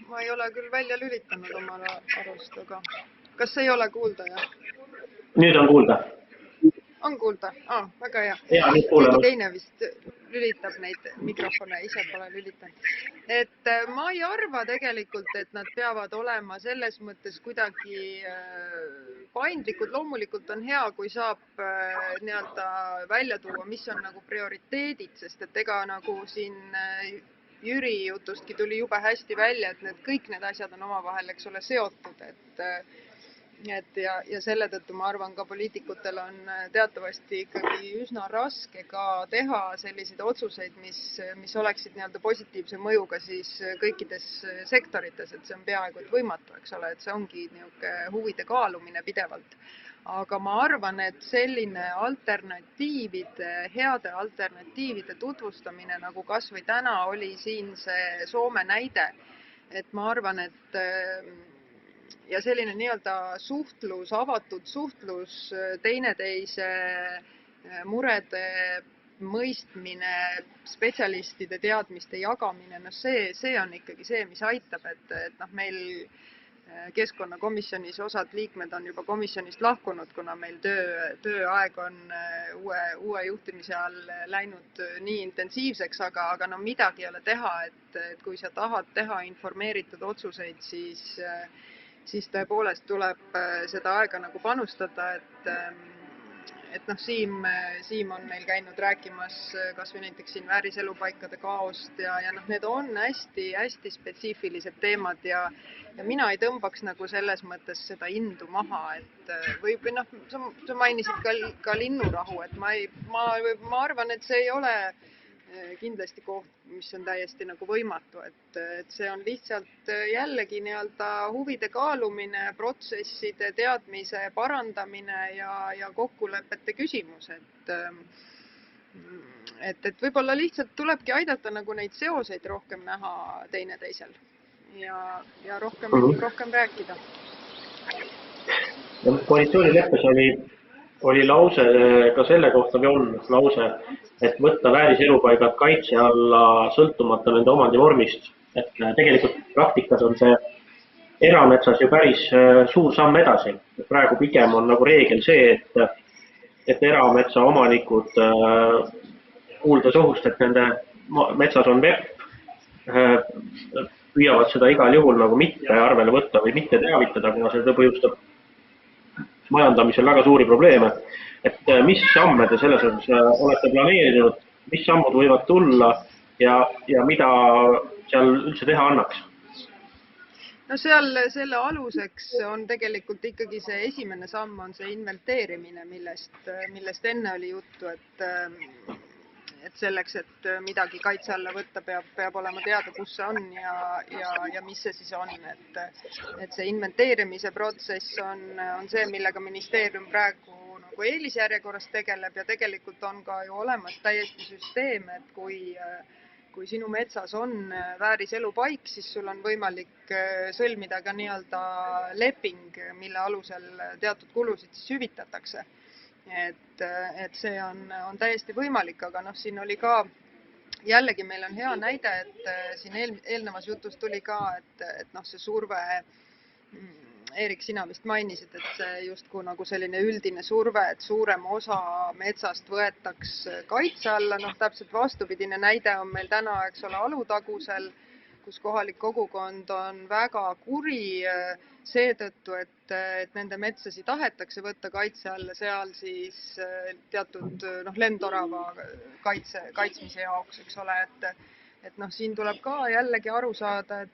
H: Ma ei ole küll välja lülitanud omale arust, aga kas ei ole kuulda?
A: Nüüd on kuulda.
H: On kuulda? Väga hea.
A: Ja, nüüd kuuleme.
H: Teine vist lülitab neid mikrofone, ise pole lülitanud. Et ma ei arva tegelikult, et nad peavad olema selles mõttes kuidagi paindlikud. Loomulikult on hea, kui saab välja tuua, mis on nagu prioriteedid, sest et ega nagu siin Jüri jutustki tuli jube hästi välja, et kõik need asjad on omavahel, eks ole, seotud, ja selle tõttu ma arvan ka poliitikutel on teatavasti ikkagi üsna raske ka teha selliseid otsuseid, mis oleksid positiivse mõjuga siis kõikides sektorites, et see on peaaegu et võimatu, eks ole, et see ongi huvide kaalumine pidevalt. Aga ma arvan, et selline heade alternatiivide tutvustamine, nagu kas või täna oli siin see Soome näide, et ma arvan, et ja selline suhtlus, avatud suhtlus, teineteise murede mõistmine, spetsialistide teadmiste jagamine, see on ikkagi see, mis aitab, et meil keskkonnakomisjonis osad liikmed on juba komisjonist lahkunud, kuna meil tööaeg on uue juhtimise all läinud nii intensiivseks, aga midagi ei ole teha, et kui sa tahad teha informeeritud otsuseid, siis tõepoolest tuleb seda aega nagu panustada, et Siim on meil käinud rääkimas kas või näiteks siin vääriselupaikade kaost ja need on hästi spetsiifilised teemad ja mina ei tõmbaks nagu selles mõttes seda indu maha, et sa mainisid ka linnurahu, et ma arvan, et see ei ole kindlasti koht, mis on täiesti nagu võimatu, et see on lihtsalt jällegi huvide kaalumine, protsesside teadmise parandamine ja kokkulepete küsimus, et võib-olla lihtsalt tulebki aidata nagu neid seoseid rohkem näha teineteisel ja rohkem rääkida.
A: Koalitsioonileppes oli lause ka selle kohta või on lause, et võtta vääriselupaigad kaitse alla sõltumata nende omandivormist. Et tegelikult praktikas on see erametsas ju päris suur samm edasi. Praegu pigem on nagu reegel see, et erametsa omanikud kuuldes ohust, et nende metsas on vett, püüavad seda igal juhul nagu mitte arvele võtta või mitte teavitada, kuna see põhjustab majandamisel väga suuri probleeme. Et mis samme te selles osas olete planeerinud, mis sammud võivad tulla ja mida seal üldse teha annaks?
H: No selle aluseks on tegelikult ikkagi see esimene samm on see inventeerimine, millest enne oli juttu, et selleks, et midagi kaitse alla võtta, peab olema teada, kus see on ja mis see siis on. Et see inventeerimise protsess on see, millega ministeerium praegu nagu eelisjärjekorras tegeleb ja tegelikult on ka ju olemas täiesti süsteem, et kui sinu metsas on vääriselupaik, siis sul on võimalik sõlmida ka leping, mille alusel teatud kulusid siis hüvitatakse. Et see on täiesti võimalik, aga siin oli ka jällegi meil on hea näide, et siin eelnevas jutus tuli ka, et noh, see surve, Eerik, sina vist mainisid, et see justkui nagu selline üldine surve, et suurem osa metsast võetaks kaitse alla, noh täpselt vastupidine näide on meil täna, eks ole, Alutagusel, kus kohalik kogukond on väga kuri seetõttu, et nende metsasid tahetakse võtta kaitse alla seal siis teatud lendorava kaitsmise jaoks, eks ole, et noh, siin tuleb ka jällegi aru saada,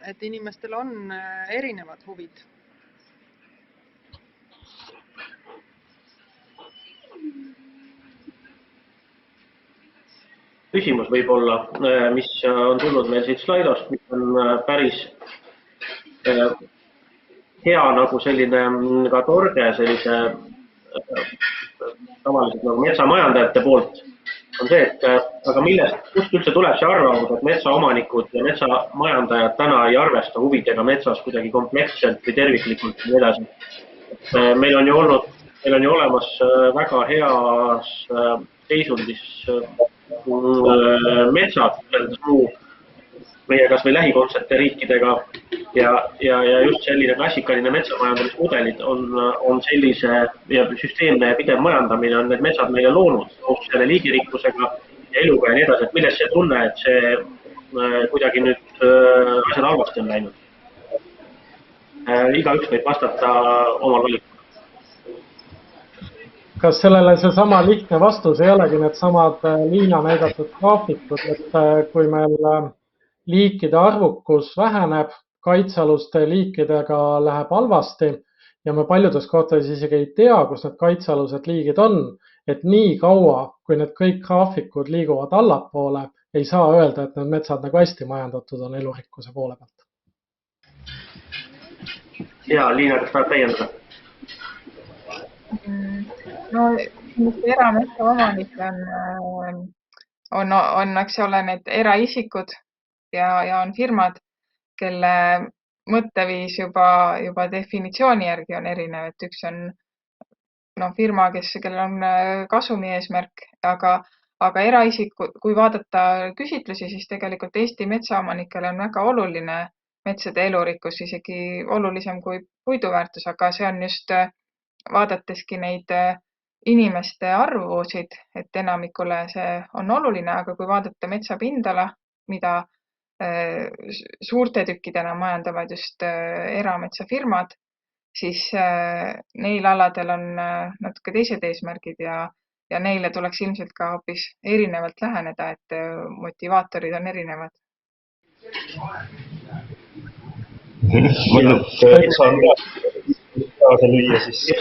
H: et inimestel on erinevad huvid.
A: Küsimus võib-olla, mis on tulnud meil siit slaidost, mis on päris hea nagu selline ka torge sellise tavaliselt nagu metsamajandajate poolt, on see, et aga kust üldse tuleb see arvamus, et metsaomanikud ja metsamajandajad täna ei arvesta huvidega metsas kuidagi kompleksselt või terviklikult ja nii edasi. Meil on ju olemas väga heas seisundis metsad, meie kas või lähikondsete riikidega ja just selline klassikaline metsamajandamismudelid on sellise ja süsteemne ja pidev majandamine on need metsad meile loonud koos selle liigirikkusega ja eluga ja nii edasi, et milles see tunne, et see kuidagi nüüd asjad halvasti on läinud. Igaüks võib vastata omal valikul.
G: Kas sellele seesama lihtne vastus ei olegi need samad Liina näidatud graafikud, et kui meil liikide arvukus väheneb, kaitsealuste liikidega läheb halvasti ja me paljudes kohtades isegi ei tea, kus need kaitsealused liigid on, et nii kaua, kui need kõik graafikud liiguvad allapoole, ei saa öelda, et need metsad nagu hästi majandatud on elurikkuse poole pealt.
A: Ja, Liina, kas tahad täiendada?
E: No, erametsa omanik on, eks ole, need eraisikud ja on firmad, kelle mõtteviis juba definitsiooni järgi on erinev, et üks on firma, kellel on kasumi eesmärk, aga eraisikud, kui vaadata küsitlusi, siis tegelikult Eesti metsaomanikele on väga oluline metsade elurikkus, isegi olulisem kui puiduväärtus, aga see on just vaadateski neid inimeste arvusid, et enamikule see on oluline, aga kui vaadata metsapindala, mida suurte tükkidena majandavad just erametsafirmad, siis neil aladel on natuke teised eesmärgid ja neile tuleks ilmselt ka hoopis erinevalt läheneda, et motivaatorid on erinevad.
B: Saan kaasa lüüa, siis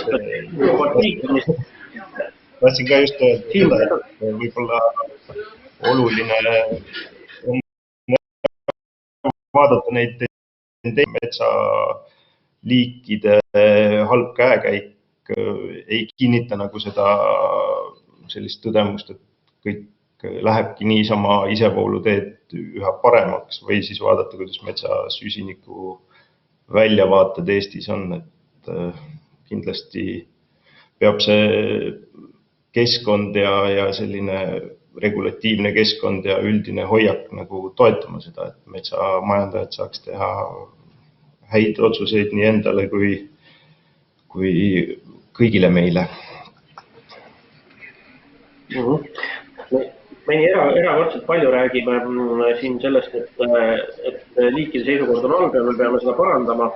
B: tahtsin ka just öelda, et võib-olla oluline on vaadata neid metsaliikide halb käekäik ei kinnita nagu seda sellist tõdemust, et kõik lähebki niisama isevoolu teed üha paremaks või siis vaadata, kuidas metsa süsiniku väljavaated Eestis on, et kindlasti peab see keskkond ja selline regulatiivne keskkond ja üldine hoiak nagu toetama seda, et metsamajandajad saaks teha häid otsuseid nii endale kui kõigile meile.
A: Me erakordselt palju räägime siin sellest, et liikide seisukord on halb ja me peame seda parandama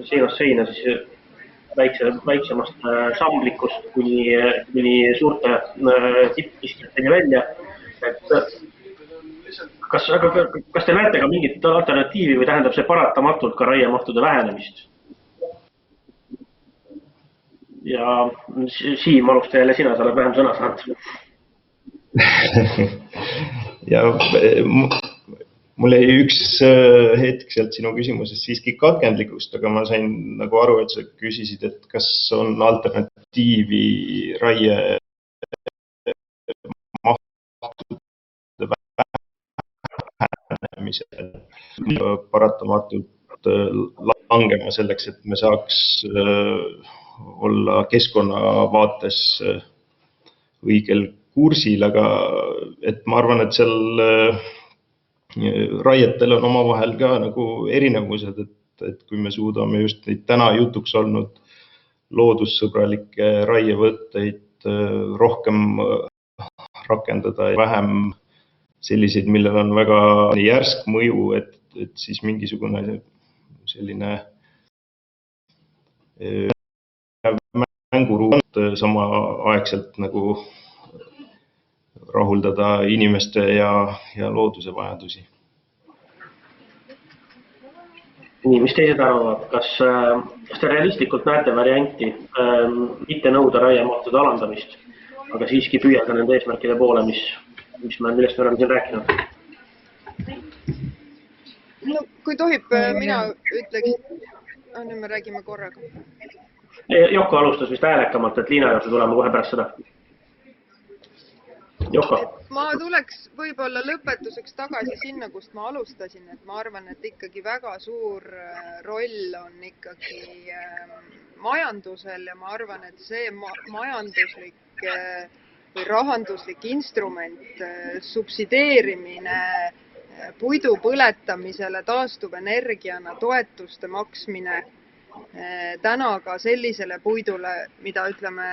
A: seinast seina siis väiksemast samblikust kuni suurte tippkiskjateni välja. Kas te näete ka mingit alternatiivi või tähendab see paratamatult ka raiemahtude vähenemist? Ja Siim, alusta jälle sina, sa oled vähem sõna saanud.
B: Ja mul jäi üks hetk sealt sinu küsimusest siiski katkendlikust, aga ma sain nagu aru, et sa küsisid, et kas on alternatiivi raie mahtude vähenemisel paratamatult langema selleks, et me saaks olla keskkonna vaates õigel kursil, aga et ma arvan, et seal raietel on omavahel ka nagu erinevused, et kui me suudame just neid täna jutuks olnud loodussõbralikke raievõtteid rohkem rakendada ja vähem selliseid, millel on väga järsk mõju, et siis mingisugune selline mänguruum sama aegselt nagu rahuldada inimeste ja looduse vajadusi.
A: Nii, mis teised arvavad? Kas te realistlikult näete varianti mitte nõuda raiemahtade alandamist, aga siiski püüada nende eesmärkide poole, millest me oleme siin rääkinud?
H: No, kui tohib, mina ütleks, nüüd me räägime korraga.
A: Jokko alustas vist häälekamalt, et Liina juurde tulema kohe pärast seda. Jokko.
H: Ma tuleks võib-olla lõpetuseks tagasi sinna, kust ma alustasin, et ma arvan, et ikkagi väga suur roll on ikkagi majandusel ja ma arvan, et see majanduslik või rahanduslik instrument, subsideerimine puidu põletamisele taastuvenergiana, toetuste maksmine täna ka sellisele puidule, mida ütleme,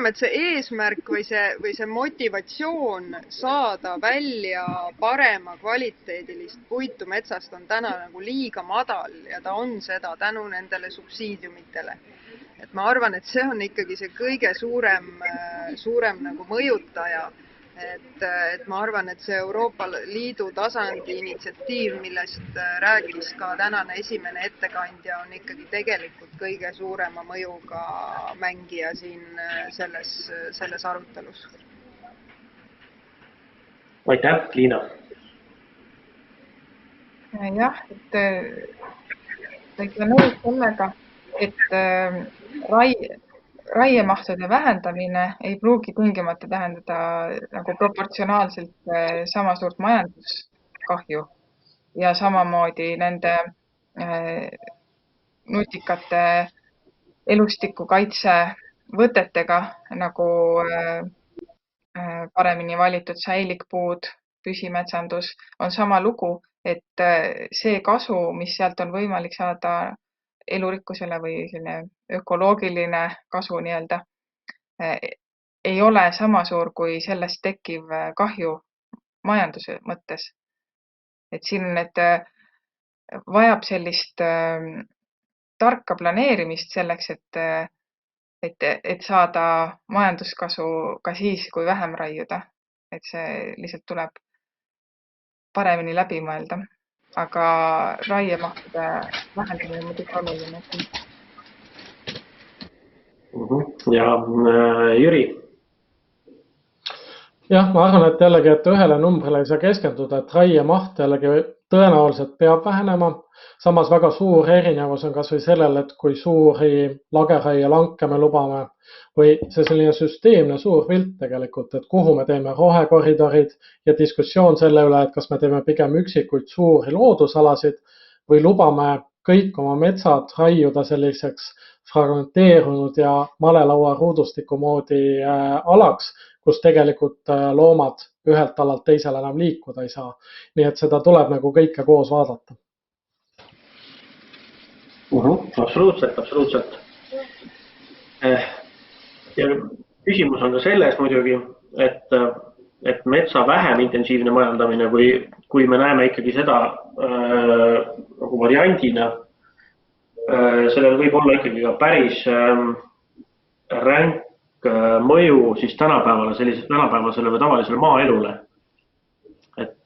H: et see eesmärk või see motivatsioon saada välja parema kvaliteedilist puitu metsast on täna nagu liiga madal ja ta on seda tänu nendele subsiidiumitele. Et ma arvan, et see on ikkagi see kõige suurem nagu mõjutaja. Et ma arvan, et see Euroopa Liidu tasandi initsiatiiv, millest rääkis ka tänane esimene ettekandja, on ikkagi tegelikult kõige suurema mõjuga mängija siin selles arutelus.
A: Aitäh, Liina.
E: Jah, et ikka nõus sellega, et raiemahtude vähendamine ei pruugi tingimata tähendada nagu proportsionaalselt sama suurt majanduskahju ja samamoodi nende nutikate elustiku kaitsevõtetega nagu paremini valitud säilikpuud, püsimetsandus on sama lugu, et see kasu, mis sealt on võimalik saada elurikkusele või selline ökoloogiline kasu nii-öelda, ei ole sama suur kui sellest tekkiv kahju majanduse mõttes. Et siin vajab sellist tarka planeerimist selleks, et saada majanduskasu ka siis, kui vähem raiuda. Et see lihtsalt tuleb paremini läbi mõelda. Aga raiemahtude vähendamine on muidugi oluline.
A: Ja Jüri?
G: Jah, ma arvan, et jällegi, et ühele numbrile ei saa keskenduda, et raiemaht jällegi tõenäoliselt peab vähenema. Samas väga suur erinevus on kas või sellel, et kui suuri lageraielanke me lubame või see selline süsteemne suur pilt tegelikult, et kuhu me teeme rohekoridorid ja diskussioon selle üle, et kas me teeme pigem üksikuid suuri loodusalasid või lubame kõik oma metsad raiuda selliseks fragmenteerunud ja malelaua ruudustiku moodi alaks, kus tegelikult loomad ühelt alalt teisele enam liikuda ei saa. Nii et seda tuleb nagu kõike koos vaadata.
A: Absoluutselt. Ja küsimus on ka selles muidugi, et metsa vähem intensiivne majandamine või kui me näeme ikkagi seda nagu variandina, sellel võib olla ikkagi ka päris ränk mõju siis tänapäevasele või tavalisele maaelule. Et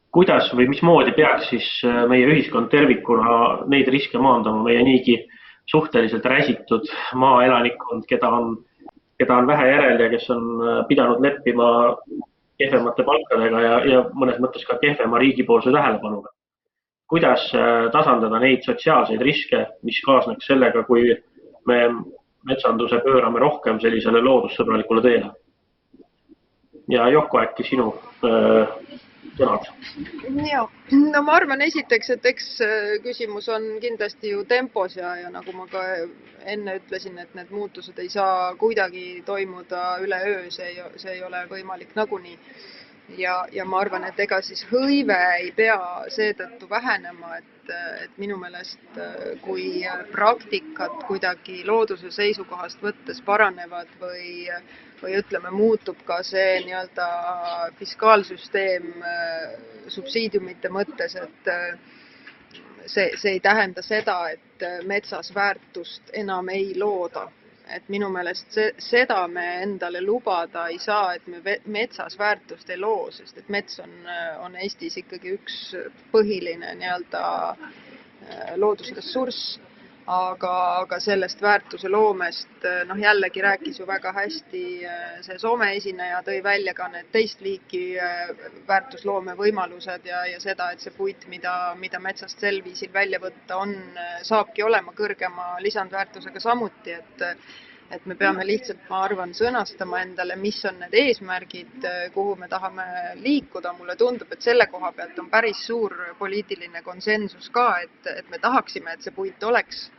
A: kuidas või mismoodi peaks siis meie ühiskond tervikuna neid riske maandama, meie niigi suhteliselt räsitud maaelanikkond, keda on vähe järel ja kes on pidanud leppima kehvemate palkadega ja mõnes mõttes ka kehvema riigipoolse tähelepanuga. Kuidas tasandada neid sotsiaalseid riske, mis kaasneks sellega, kui me metsanduse pöörame rohkem sellisele loodussõbralikule teele? Ja Jokko, äkki sinu sõnad?
H: Ja, no ma arvan esiteks, et eks küsimus on kindlasti ju tempos ja nagu ma ka enne ütlesin, et need muutused ei saa kuidagi toimuda üleöö, see ei ole võimalik nagunii. Ja ma arvan, et ega siis hõive ei pea seetõttu vähenema, et minu meelest kui praktikat kuidagi looduse seisukohast võttes paranevad või ütleme, muutub ka see nii-öelda fiskaalsüsteem subsiidiumite mõttes, et see ei tähenda seda, et metsas väärtust enam ei looda. Et minu meelest seda me endale lubada ei saa, et me metsas väärtust ei loo, sest et mets on Eestis ikkagi üks põhiline nii-öelda loodusressurss. Aga sellest väärtuse loomest, jällegi rääkis ju väga hästi see Soome esineja, tõi välja ka need teist liiki väärtusloome võimalused ja seda, et see puit, mida metsast sel viisil välja võtta saabki olema kõrgema lisandväärtusega samuti, et me peame lihtsalt, ma arvan, sõnastama endale, mis on need eesmärgid, kuhu me tahame liikuda. Mulle tundub, et selle koha pealt on päris suur poliitiline konsensus ka, et me tahaksime, et see puit oleks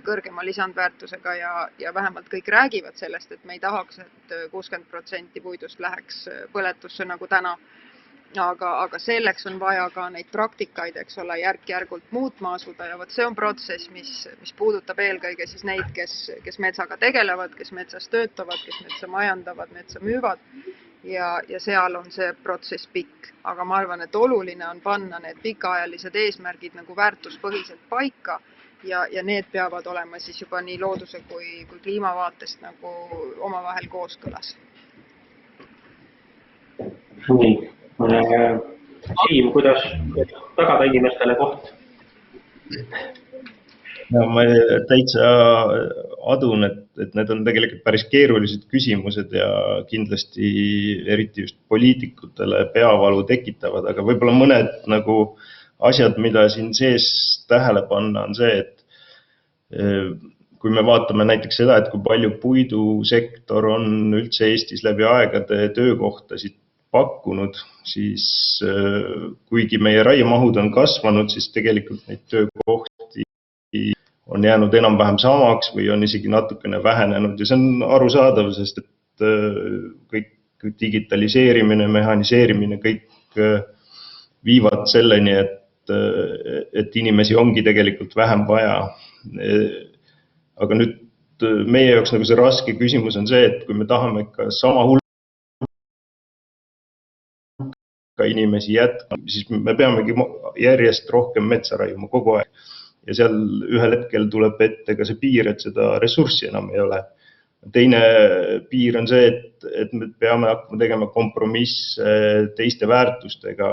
H: kõrgema lisandväärtusega ja vähemalt kõik räägivad sellest, et me ei tahaks, et 60% puidust läheks põletusse nagu täna. Aga selleks on vaja ka neid praktikaid, eks ole, järk-järgult muutma asuda ja see on protsess, mis puudutab eelkõige siis neid, kes metsaga tegelevad, kes metsas töötavad, kes metsa majandavad, metsa müüvad ja seal on see protsess pikk. Aga ma arvan, et oluline on panna need pikaajalised eesmärgid nagu väärtuspõhiselt paika ja need peavad olema siis juba nii looduse kui kliimavaatest nagu omavahel kooskõlas.
A: Nii. Siim, kuidas tagada inimestele koht?
B: No, ma täitsa adun, et need on tegelikult päris keerulised küsimused ja kindlasti eriti just poliitikutele peavalu tekitavad, aga võib-olla mõned nagu asjad, mida siin sees tähele panna, on see, et kui me vaatame näiteks seda, et kui palju puidusektor on üldse Eestis läbi aegade töökohtasid pakkunud, siis kuigi meie raiemahud on kasvanud, siis tegelikult neid töökohti on jäänud enam-vähem samaks või on isegi natukene vähenenud ja see on arusaadav, sest et kõik digitaliseerimine, mehhaniseerimine, kõik viivad selleni, et inimesi ongi tegelikult vähem vaja. Aga nüüd meie jaoks nagu see raske küsimus on see, et kui me tahame ka sama hulka inimesi jätkama, siis me peamegi järjest rohkem metsa raiuma kogu aeg. Ja seal ühel hetkel tuleb ette ka see piir, et seda ressurssi enam ei ole. Teine piir on see, et me peame hakkama tegema kompromisse teiste väärtustega,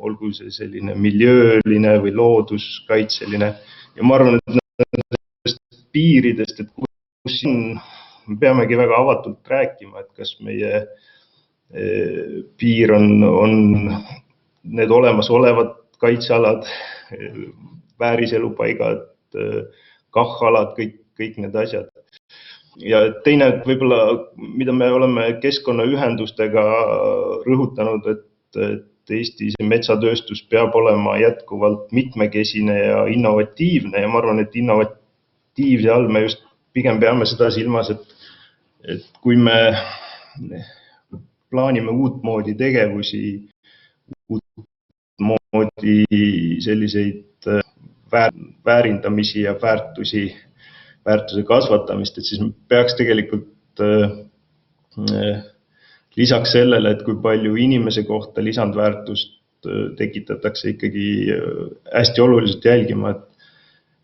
B: olgu see selline miljööline või looduskaitseline. Ja ma arvan, et nendest piiridest, et kus siin me peamegi väga avatult rääkima, et kas meie piir on need olemasolevad kaitsealad, vääriselupaigad, KAH-alad, kõik need asjad. Ja teine võib-olla, mida me oleme keskkonnaühendustega rõhutanud, et Eesti metsatööstus peab olema jätkuvalt mitmekesine ja innovatiivne ja ma arvan, et innovatiivse all me just pigem peame seda silmas, et kui me plaanime uutmoodi tegevusi, uutmoodi selliseid väärindamisi ja väärtuse kasvatamist, et siis peaks tegelikult lisaks sellele, et kui palju inimese kohta lisandväärtust tekitatakse ikkagi hästi oluliselt jälgima,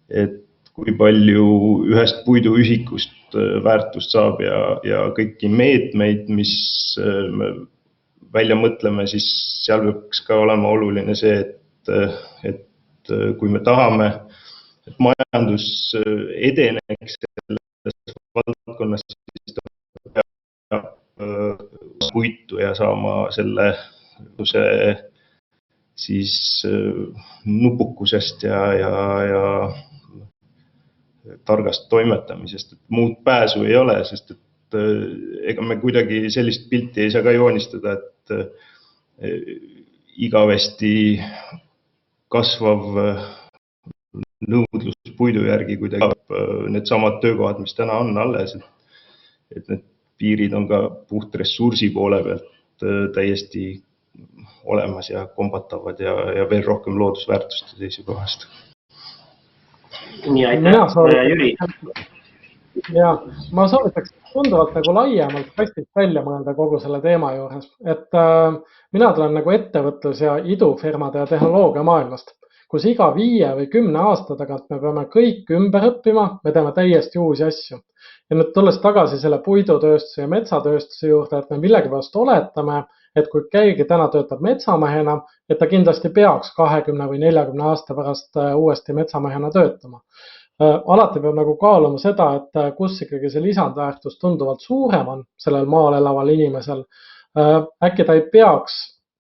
B: et kui palju ühest puiduühikust väärtust saab ja kõiki meetmeid, mis me välja mõtleme, siis seal peaks ka olema oluline see, et kui me tahame, et majandus edeneks selles valdkonnas, siis ta peab puitu ja saama selle siis nupukusest ja targast toimetamisest, et muud pääsu ei ole, sest et ega me kuidagi sellist pilti ei saa ka joonistada, igavesti kasvav nõudlus puidu järgi kuidagi need samad töökohad, mis täna on alles, et need piirid on ka puht ressursi poole pealt täiesti olemas ja kombatavad ja veel rohkem loodusväärtuste seisukohast.
A: Nii, aitäh, Jüri.
G: Ja ma soovitaks tunduvalt nagu laiemalt kastist välja mõelda kogu selle teema juures, et mina tulen nagu ettevõtlus- ja idufirmade ja tehnoloogia maailmast, kus iga 5 või 10 aasta tagant me peame kõik ümber õppima, me teeme täiesti uusi asju. Ja nüüd tulles tagasi selle puidutööstuse ja metsatööstuse juurde, et me millegipärast oletame, et kui keegi täna töötab metsamehena, et ta kindlasti peaks 20 või 40 aasta pärast uuesti metsamehena töötama. Alati peab nagu kaaluma seda, et kus ikkagi see lisandväärtus tunduvalt suurem on sellel maal elaval inimesel. Äkki ta ei peaks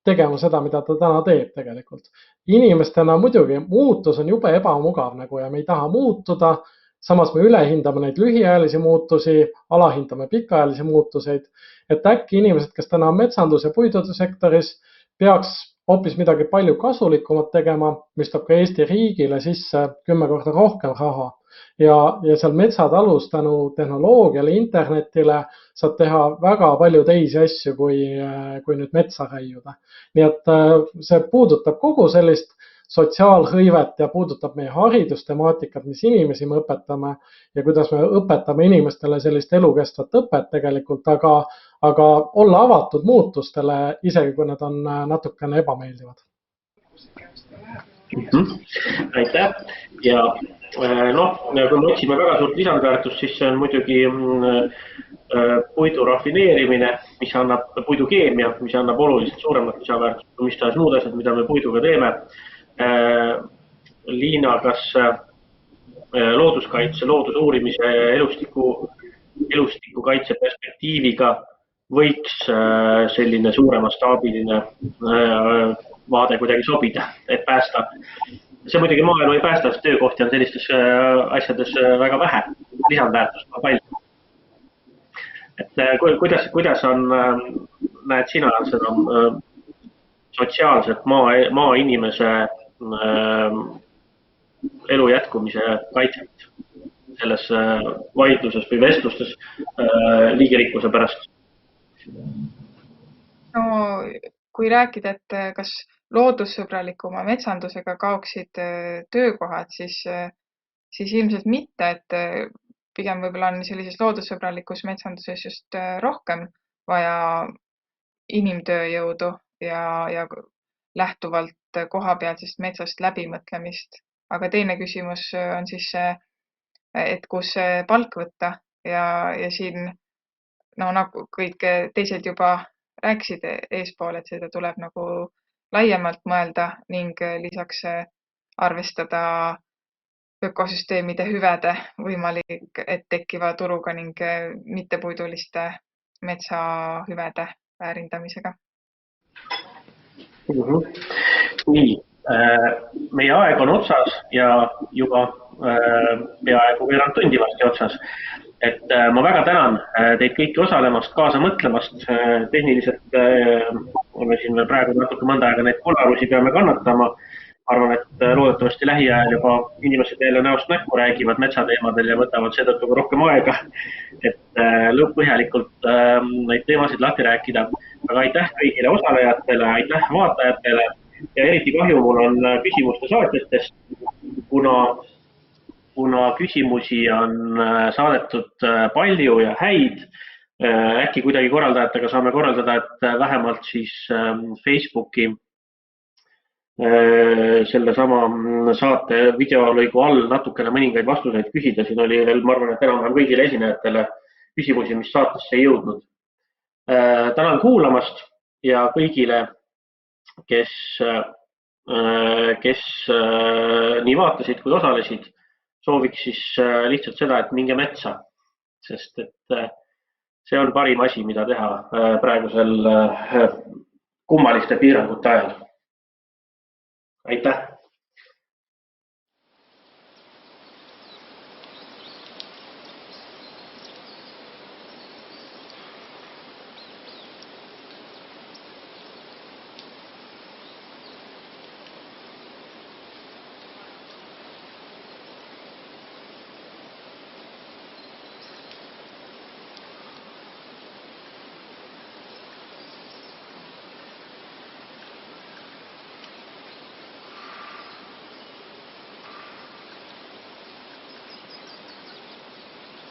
G: tegema seda, mida ta täna teeb tegelikult. Inimestena muidugi muutus on jube ebamugav nagu ja me ei taha muutuda, samas me ülehindame neid lühiajalisi muutusi, alahindame pikaajalisi muutuseid, et äkki inimesed, kes täna on metsandus- ja puidusektoris, peaks hoopis midagi palju kasulikumat tegema, mis toob ka Eesti riigile sisse 10 korda rohkem raha. Ja seal metsatalus tänu tehnoloogiale, internetile saab teha väga palju teisi asju, kui nüüd metsa raiuda. Nii et see puudutab kogu sellist sotsiaalhõivet ja puudutab meie haridustemaatikat, mis inimesi me õpetame ja kuidas me õpetame inimestele sellist elukestvat õpet tegelikult, aga olla avatud muutustele, isegi kui need on natukene ebameeldivad.
A: Aitäh. Ja kui me otsime väga suurt lisandväärtust, siis see on muidugi puidu rafineerimine, mis annab puidukeemia, mis annab oluliselt suuremat lisandväärtust kui mis tahes muud asjad, mida me puiduga teeme. Liina, kas looduskaitse, loodusuurimise, elustiku kaitse perspektiiviga võiks selline suuremastaabiline vaade kuidagi sobida, et päästa? See muidugi maaelu ei päästa, sest töökohti on sellistes asjades väga vähe, lisandväärtust on palju. Et kuidas on, näed sina seda sotsiaalset maainimese elu jätkumise kaitset selles vaidluses või vestlustes liigirikkuse pärast?
E: No, kui rääkida, et kas loodussõbralikuma metsandusega kaoksid töökohad, siis ilmselt mitte, et pigem võib-olla on sellises loodussõbralikus metsanduses just rohkem vaja inimtööjõudu ja lähtuvalt kohapealsest metsast läbimõtlemist. Aga teine küsimus on siis see, et kus palk võtta ja siin, nagu kõik teised juba rääkisid eespool, et seda tuleb nagu laiemalt mõelda ning lisaks arvestada ökosüsteemide hüvede võimalik, et tekkiva turuga ning mittepuiduliste metsahüvede väärindamisega.
A: Nii, meie aeg on otsas ja juba peaaegu veerand tundi varsti otsas. Et ma väga tänan teid kõiki osalemast, kaasa mõtlemast. Tehniliselt oleme siin veel praegu natuke mõnda aega neid kolarusi peame kannatama. Arvan, et loodetavasti lähiajal juba inimesed jälle näost näkku räägivad metsateemadel ja võtavad seetõttu ka rohkem aega, et lõppõhjalikult neid teemasid lahti rääkida. Aga aitäh kõigile osalejatele, aitäh vaatajatele ja eriti kahju mul on küsimuste saatjatest, kuna küsimusi on saadetud palju ja häid. Äkki kuidagi korraldajatega saame korraldada, et vähemalt siis Facebooki selle sama saate videolõigu all natukene mõningaid vastuseid küsida. Siin oli veel, ma arvan, et enam-vähem kõigile esinejatele küsimusi, mis saatesse ei jõudnud. Tänan kuulamast ja kõigile, kes nii vaatasid kui osalesid, sooviks siis lihtsalt seda, et minge metsa, sest et see on parim asi, mida teha praegusel kummaliste piirangute ajal. Aitäh!